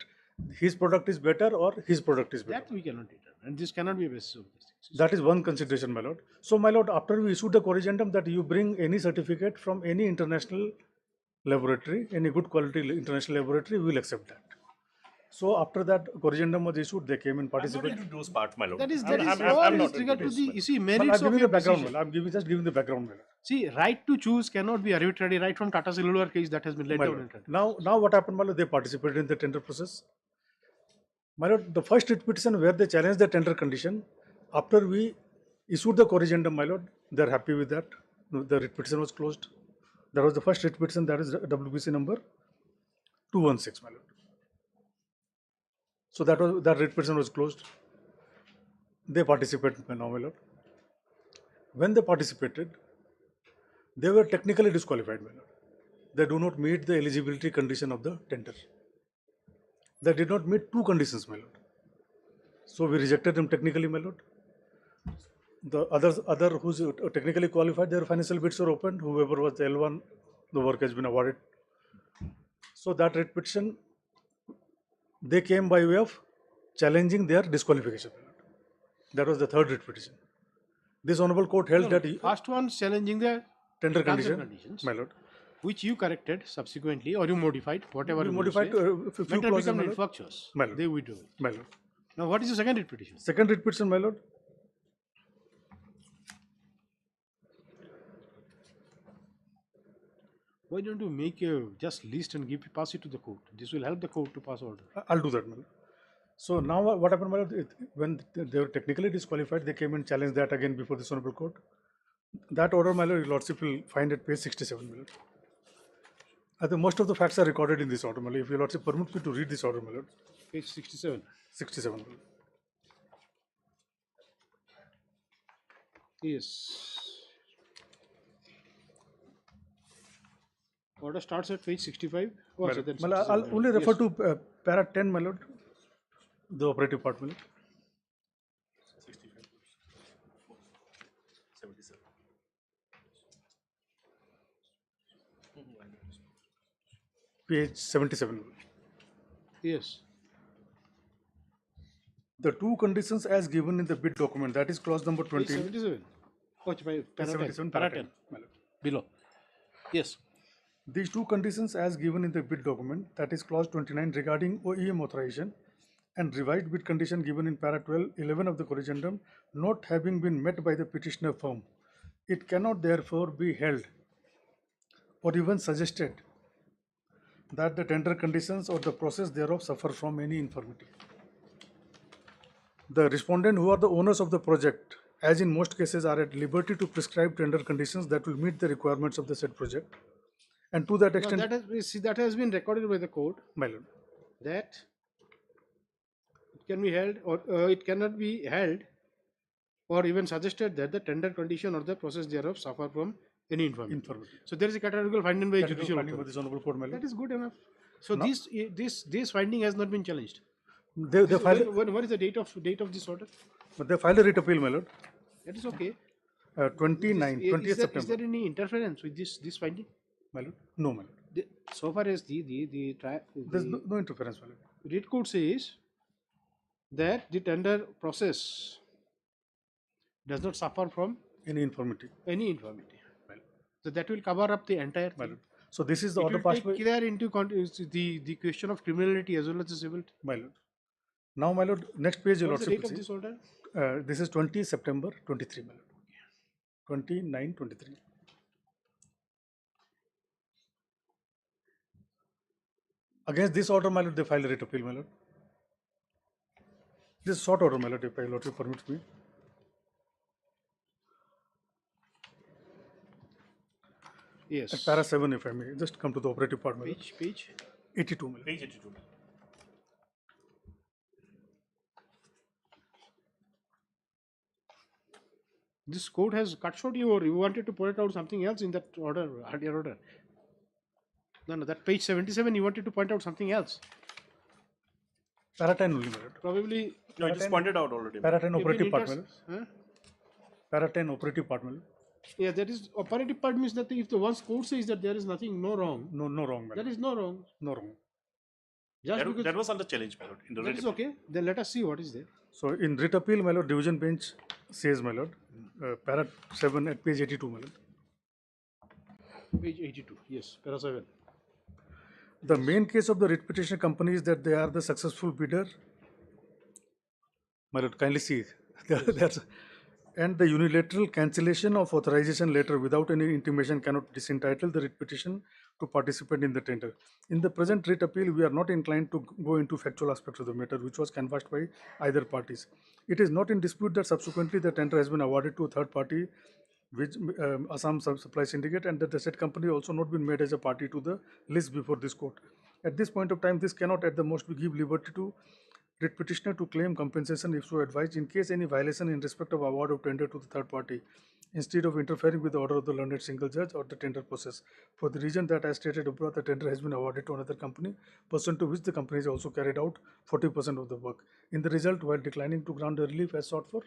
his product is better or his product is better? That we cannot determine, and this cannot be a basis of this. That is one consideration, my lord. So, my lord, after we issue the corrigendum that you bring any certificate from any international laboratory, any good quality international laboratory, we will accept that. So, after that corrigendum was issued, they came and participated. I'm not into those parts, my lord. That is I'm all not with regard to into the this, you see But merits I'm giving of the your background, decision. my lord. I'm just giving the background, my lord. See, right to choose cannot be arbitrary. Right from Tata Cellular case that has been laid My down. lord. Now what happened, my lord? They participated in the tender process. My lord, the first writ petition where they challenged the tender condition, after we issued the corrigendum, my lord, they are happy with that. The writ petition was closed. That was the first writ petition, that is WBC number 216, my lord. So that writ petition was closed. They participated now, my lord. When they participated, they were technically disqualified, my lord. They do not meet the eligibility condition of the tender. They did not meet two conditions, my lord. So we rejected them technically, my lord. The other who's technically qualified, their financial bids were opened. Whoever was the L1, the work has been awarded. So that writ petition, they came by way of challenging their disqualification. That was the third writ petition. This honorable court held that first one challenging the tender terms and conditions, my lord, which you corrected subsequently or you modified, whatever. We you modified say. a few Matter clauses, become my lord. infructuous. My lord. They withdrew it. My lord. Now, what is the second writ petition? Second writ petition, my lord. Why don't you make a just list and pass it to the court? This will help the court to pass order. I'll do that, my lord. So now what happened, my lord? When they were technically disqualified, they came and challenged that again before this honorable court. That order, my lord, your lordship will find at page 67, my lord. I think most of the facts are recorded in this order, my lord. If your lordship permits me to read this order, my lord. Page 67. 67, my lord. Yes. Order starts at page 65. My so lord. then My lord, I'll 67. only refer Yes. to para 10, my lord, the operative part, my lord. 77. Page 77. Yes. The two conditions as given in the bid document, that is clause number 20. Page 77. Watch by para 77, 10. Para para 10. 10. Below. Yes. These two conditions as given in the bid document, that is clause 29 regarding OEM authorization and revised bid condition given in para 12(11) of the corrigendum, not having been met by the petitioner firm, it cannot therefore be held or even suggested that the tender conditions or the process thereof suffer from any infirmity. The respondent who are the owners of the project, as in most cases, are at liberty to prescribe tender conditions that will meet the requirements of the said project. And to that Now extent, that has been recorded by the court my lord, that can be held, or it cannot be held, or even suggested that the tender condition or the process thereof suffer from any infirmity. So there is a categorical finding by judicial finding by authority. this honorable court, my lord. That is good enough. So No. this finding has not been challenged. They filed, What is the date of this order? but they filed a writ appeal, my lord. That is okay. 20th Is September. there any interference with this finding? My lord? No, my lord. So far as There's no interference, my lord. writ court says that the tender process does not suffer from Any infirmity. any infirmity. So that will cover up the entire My thing. lord. So this is the It order will passed take by care into the question of criminality as well as the civil. my lord. Now, my lord, next page, your What is the lordship date will of this see. order? This is 20 September 23, my lord. 29/23. Against this order, my lord, they filed a writ appeal, my lord. This short order, my lord, if my lordship permits me. Yes. At para 7, if I may, just come to the operative part, my lord. Page 82, my lord. Page 82. This court has cut short you, or you wanted to point out something else in that order, earlier order. No, that page 77, you wanted to point out something else. Para 10 only, my lord. Probably. No, I just pointed out already. Para 10 operative part, my interest- lord. Huh? Para 10 operative part, my lord. Yeah, that is operative part means that if the once court says that there is nothing, no wrong, No wrong, my that lord. is no wrong. No wrong. Just That, because that was under challenge, my lord. In the that writ is appeal. okay. Then let us see what is there. So in writ appeal, my lord, division bench says, my lord, para 7 at page 82, my lord. Page 82. Yes, para 7. The main case of the writ petition company is that they are the successful bidder. My lord, kindly see. That's, and the unilateral cancellation of authorization letter without any intimation cannot disentitle the writ petition to participate in the tender. In the present writ appeal, we are not inclined to go into factual aspects of the matter which was canvassed by either parties. It is not in dispute that subsequently the tender has been awarded to a third party, which Assam Supply Syndicate, and that the said company also not been made as a party to the list before this court. At this point of time, this cannot at the most give liberty to writ petitioner to claim compensation if so advised in case any violation in respect of award of tender to the third party, instead of interfering with the order of the learned single judge or the tender process. For the reason that as stated above, the tender has been awarded to another company, pursuant to which the company has also carried out 40% of the work. In the result, while declining to grant the relief as sought for.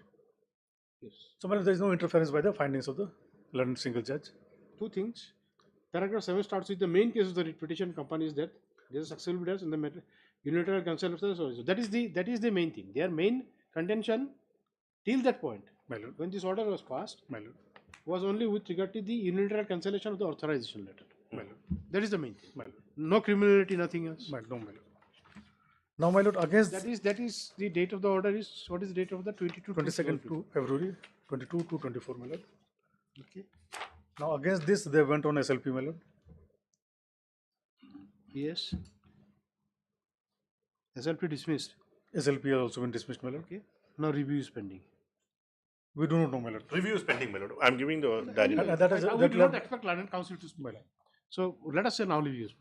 Yes. So, there is no interference by the findings of the learned single judge. Two things. Paragraph 7 starts with the main case of the writ petition company is that there are successful bidders in the matter. Unilateral cancel of the so that is the main thing. Their main contention till that point, My lord. when this order was passed, My lord. was only with regard to the unilateral cancellation of the authorization letter. My lord. That is the main thing. My lord. No criminality, nothing else. My lord. No, my lord. Now, my lord, against That is the date of the order is what is the date of the 22nd to February 22 to 24, my lord. Okay. Now, against this, they went on SLP, my lord. Yes. SLP dismissed. SLP has also been dismissed, my lord. Okay. Now review is pending. We do not know, my lord. Review is pending, my lord. I'm giving the diary. That is, We do not expect London Council to speak. So let us say now review is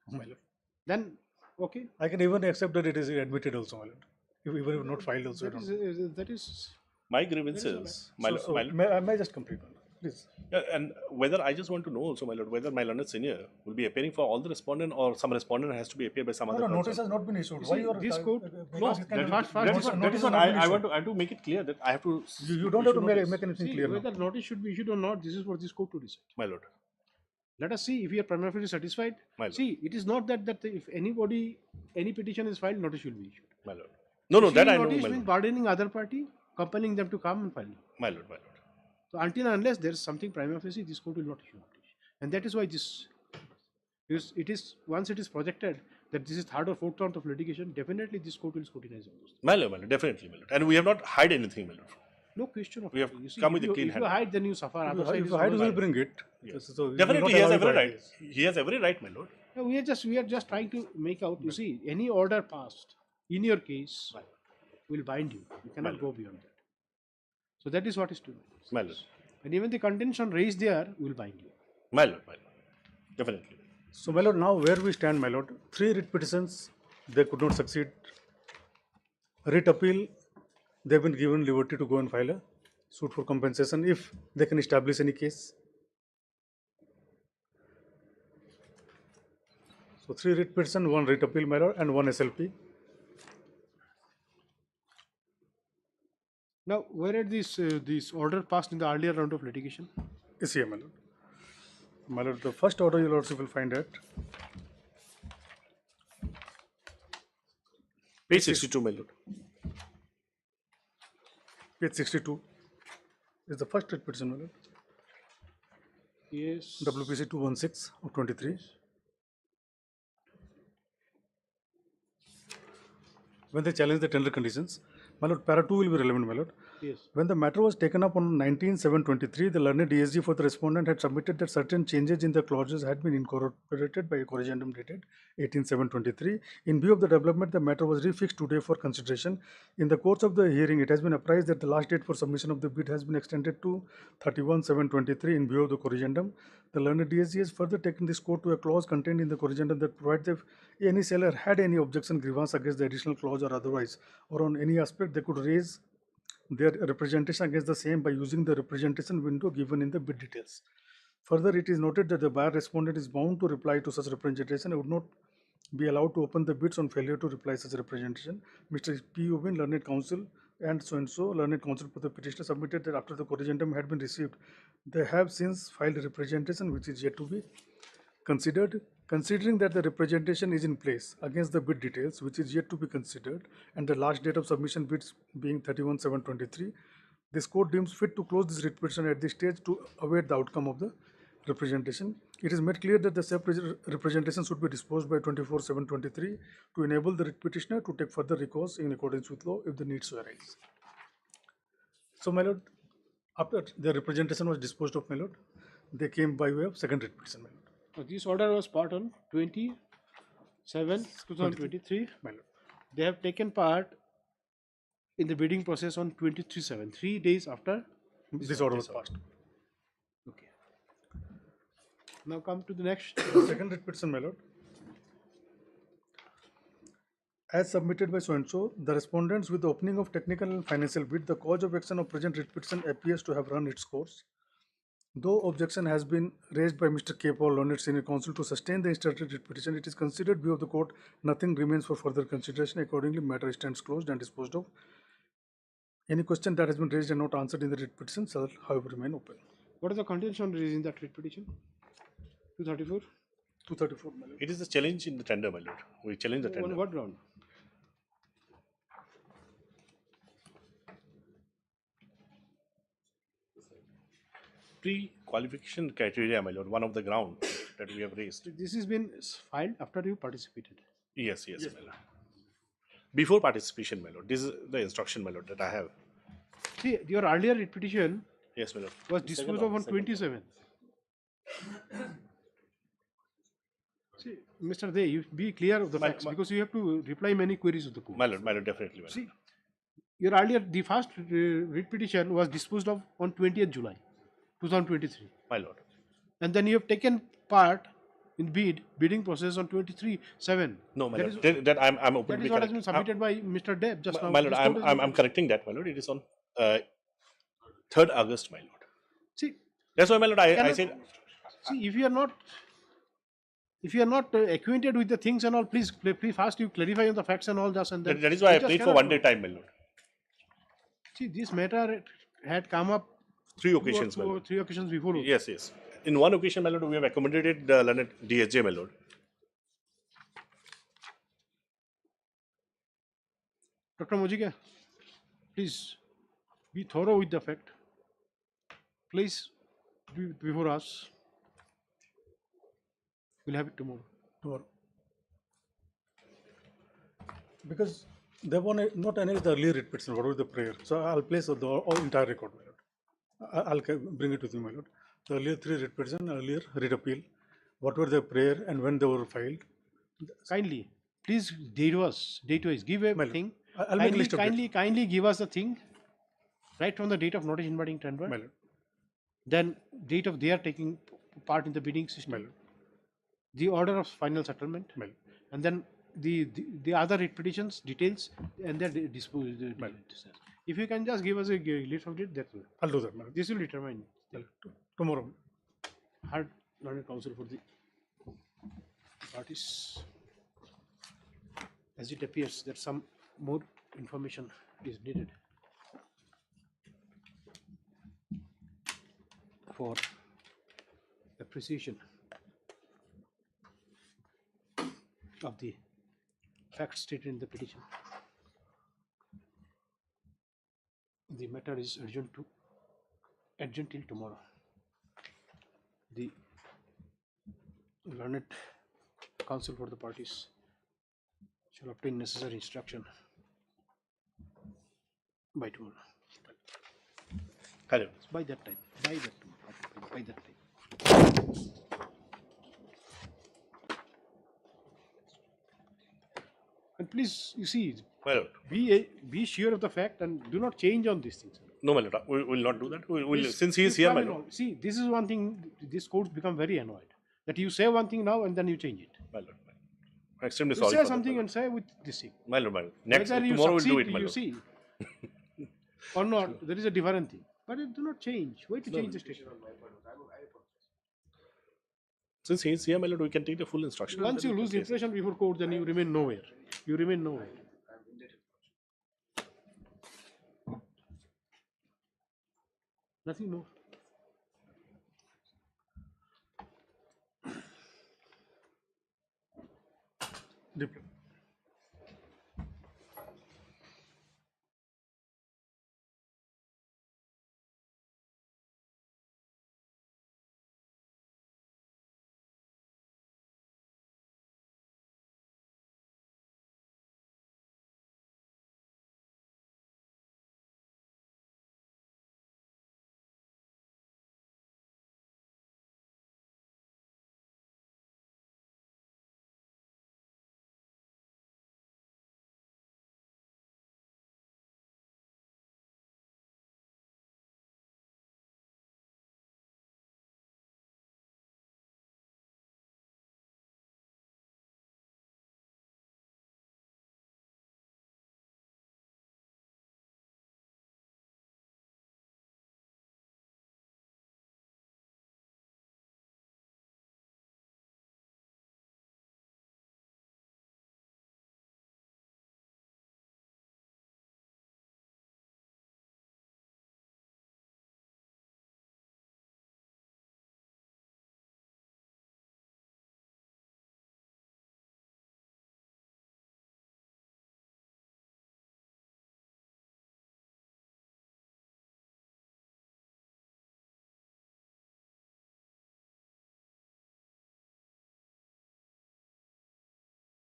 pending. my lord. Then okay. I can even accept that it is admitted also, my lord. Even if not filed also. That is My grievance is, my lord, may I just complete, my lord, please. yeah, and whether I just want to know also, my lord, whether my learned senior will be appearing for all the respondent or some respondent has to be appeared by some other No, person. notice has not been issued. Why you are this court? No, that is what I want to make it clear that I have to. You don't have to make anything See, clear now. whether notice should be issued or not, this is for this court to decide. My lord. Let us see if we are prima facie satisfied. My lord. See, it is not that if any petition is filed, notice will be issued. My lord. No, that I know, Notice my means lord. burdening other party, compelling them to come and file. My lord, my lord. So until and unless there is something prima facie, this court will not issue notice. And that is why this, because it is once it is projected that this is third or fourth round of litigation, definitely this court will scrutinize all those things. My lord, definitely, my lord. And we have not hide anything, my lord. No question of We have it. You see, come with if a clean if hand. you hide, then you suffer. Other side If is you hide, we always will bring it. Yes. So you will Definitely, not he has allow every it right. like this. He has every right, my lord. No, we are just trying to make out. You see, any order passed in your case will bind you. You cannot go beyond that. So that is what is to be. My lord. And even the contention raised there will bind you. My lord, my lord. Definitely. So, my lord, now where we stand, my lord, 3 writ petitions, they could not succeed. Writ appeal, they've been given liberty to go and file a suit for compensation if they can establish any case. So 3 writ petition, 1 writ appeal, my lord, and 1 SLP. Now, where are this order passed in the earlier round of litigation? Is here, my lord. My lord, the first order you also will find at Page 62, my lord. page 62 is the first writ petition, my lord. Yes. WPC 216 of 23. When they challenge the tender conditions, my lord, para 2 will be relevant, my lord. Yes. When the matter was taken up on 19/7/23, the learned DSG for the respondent had submitted that certain changes in the clauses had been incorporated by a corrigendum dated 18/7/23. In view of the development, the matter was refixed today for consideration. In the course of the hearing, it has been apprised that the last date for submission of the bid has been extended to 31/7/23 in view of the corrigendum. The learned DSG has further taken this court to a clause contained in the corrigendum that provides that if any seller had any objection, grievance against the additional clause or otherwise, or on any aspect, they could raise their representation against the same by using the representation window given in the bid details. Further, it is noted that the buyer respondent is bound to reply to such representation and would not be allowed to open the bids on failure to reply such representation. Mr. P. Ubin, learned counsel, and so learned counsel for the petitioner submitted that after the corrigendum had been received, they have since filed a representation which is yet to be considered. Considering that the representation is in place against the bid details, which is yet to be considered, and the last date of submission bids being 31/7/23, this court deems fit to close this writ petition at this stage to await the outcome of the representation. It is made clear that the said representation should be disposed by 24/7/23 to enable the writ petitioner to take further recourse in accordance with law if the need so arise. So, my lord, after the representation was disposed of, my lord, they came by way of second writ petition, my lord. This order was part on 27/2023. My lord. They have taken part in the bidding process on 23/7, 3 days after This order was passed. Okay. Now come to the next. Second writ petition, my lord. As submitted by so and so, the respondents with the opening of technical and financial bid, the cause of action of present writ petition appears to have run its course. Though objection has been raised by Mr. K. Paul, learned senior counsel, to sustain the instructed writ petition, it is considered view of the court, nothing remains for further consideration. Accordingly, matter stands closed and disposed of. Any question that has been raised and not answered in the writ petition shall, however, remain open. What is the contention raised in that writ petition? 234? 234, my lord. It is a challenge in the tender, my lord. We challenge the tender. On what ground? Pre-qualification criteria, my lord, one of the ground that we have raised. This has been filed after you participated. Yes, my lord. Before participation, my lord. This is the instruction, my lord, that I have. See, your earlier writ petition Yes, my lord. was disposed of on 27th. See, Mr. Dey, you be clear of the facts because you have to reply many queries of the court. My lord, definitely, my lord. See, your earlier, the first writ petition was disposed of on 20th July 2023. My lord. And then you have taken part in bidding process on 23/7. No, my lord. That I'm open That to is be what has correct. been submitted by Mr. Deb just now. My lord, I'm correcting that, my lord. It is on 3rd August, my lord. See, that's why, my lord, I said. See, if you are not acquainted with the things and all, please first you clarify on the facts and all this and then. That is why I played for 1 day time, my lord. See, this matter had come up 3 occasions, my lord. 3 occasions before. Yes. In one occasion, my lord, we have accommodated the learned DSJ, my lord. Dr. Mojika, please be thorough with the fact. Please, before us. We'll have it tomorrow. Because they want not any of the earlier writ petition, what was the prayer. So I'll place the entire record, my lord. I'll bring it with you, my lord. The earlier 3 writ petition, earlier writ appeal, what were the prayer and when they were filed. Kindly, please date wise, give a thing. I'll make a list of kindly give us the thing right from the date of notice inviting tender. My lord. Then date of their taking part in the bidding system. My lord. The order of final settlement. My lord. And then the other writ petitions details and their disposed. If you can just give us a list of it, that will. I'll do that, madam. This will determine Tomorrow. hard learned counsel for the parties. As it appears that some more information is needed for appreciation of the facts stated in the petition. The matter is urgent till tomorrow. The learned counsel for the parties shall obtain necessary instruction by tomorrow. Hello. By that time. By that time. And please, you see, My lord. be sure of the fact and do not change on these things. No, my lord. We will not do that. We will, Please- since he is please here, come my in lord. all. See, this is one thing, these courts become very annoyed. That you say one thing now and then you change it. My lord. I'm extremely You sorry say for that, something my and say with this thing. lord. My lord, my lord. Next, Whether you tomorrow we'll do succeed, it, my you lord. see, or not, there is a different thing. But it do not change. Why to change the station? Since he is here, my lord, we can take the full instruction. and Once then you we lose can the place it. impression before court, then you remain nowhere. You remain nowhere. Nothing more. Deeply.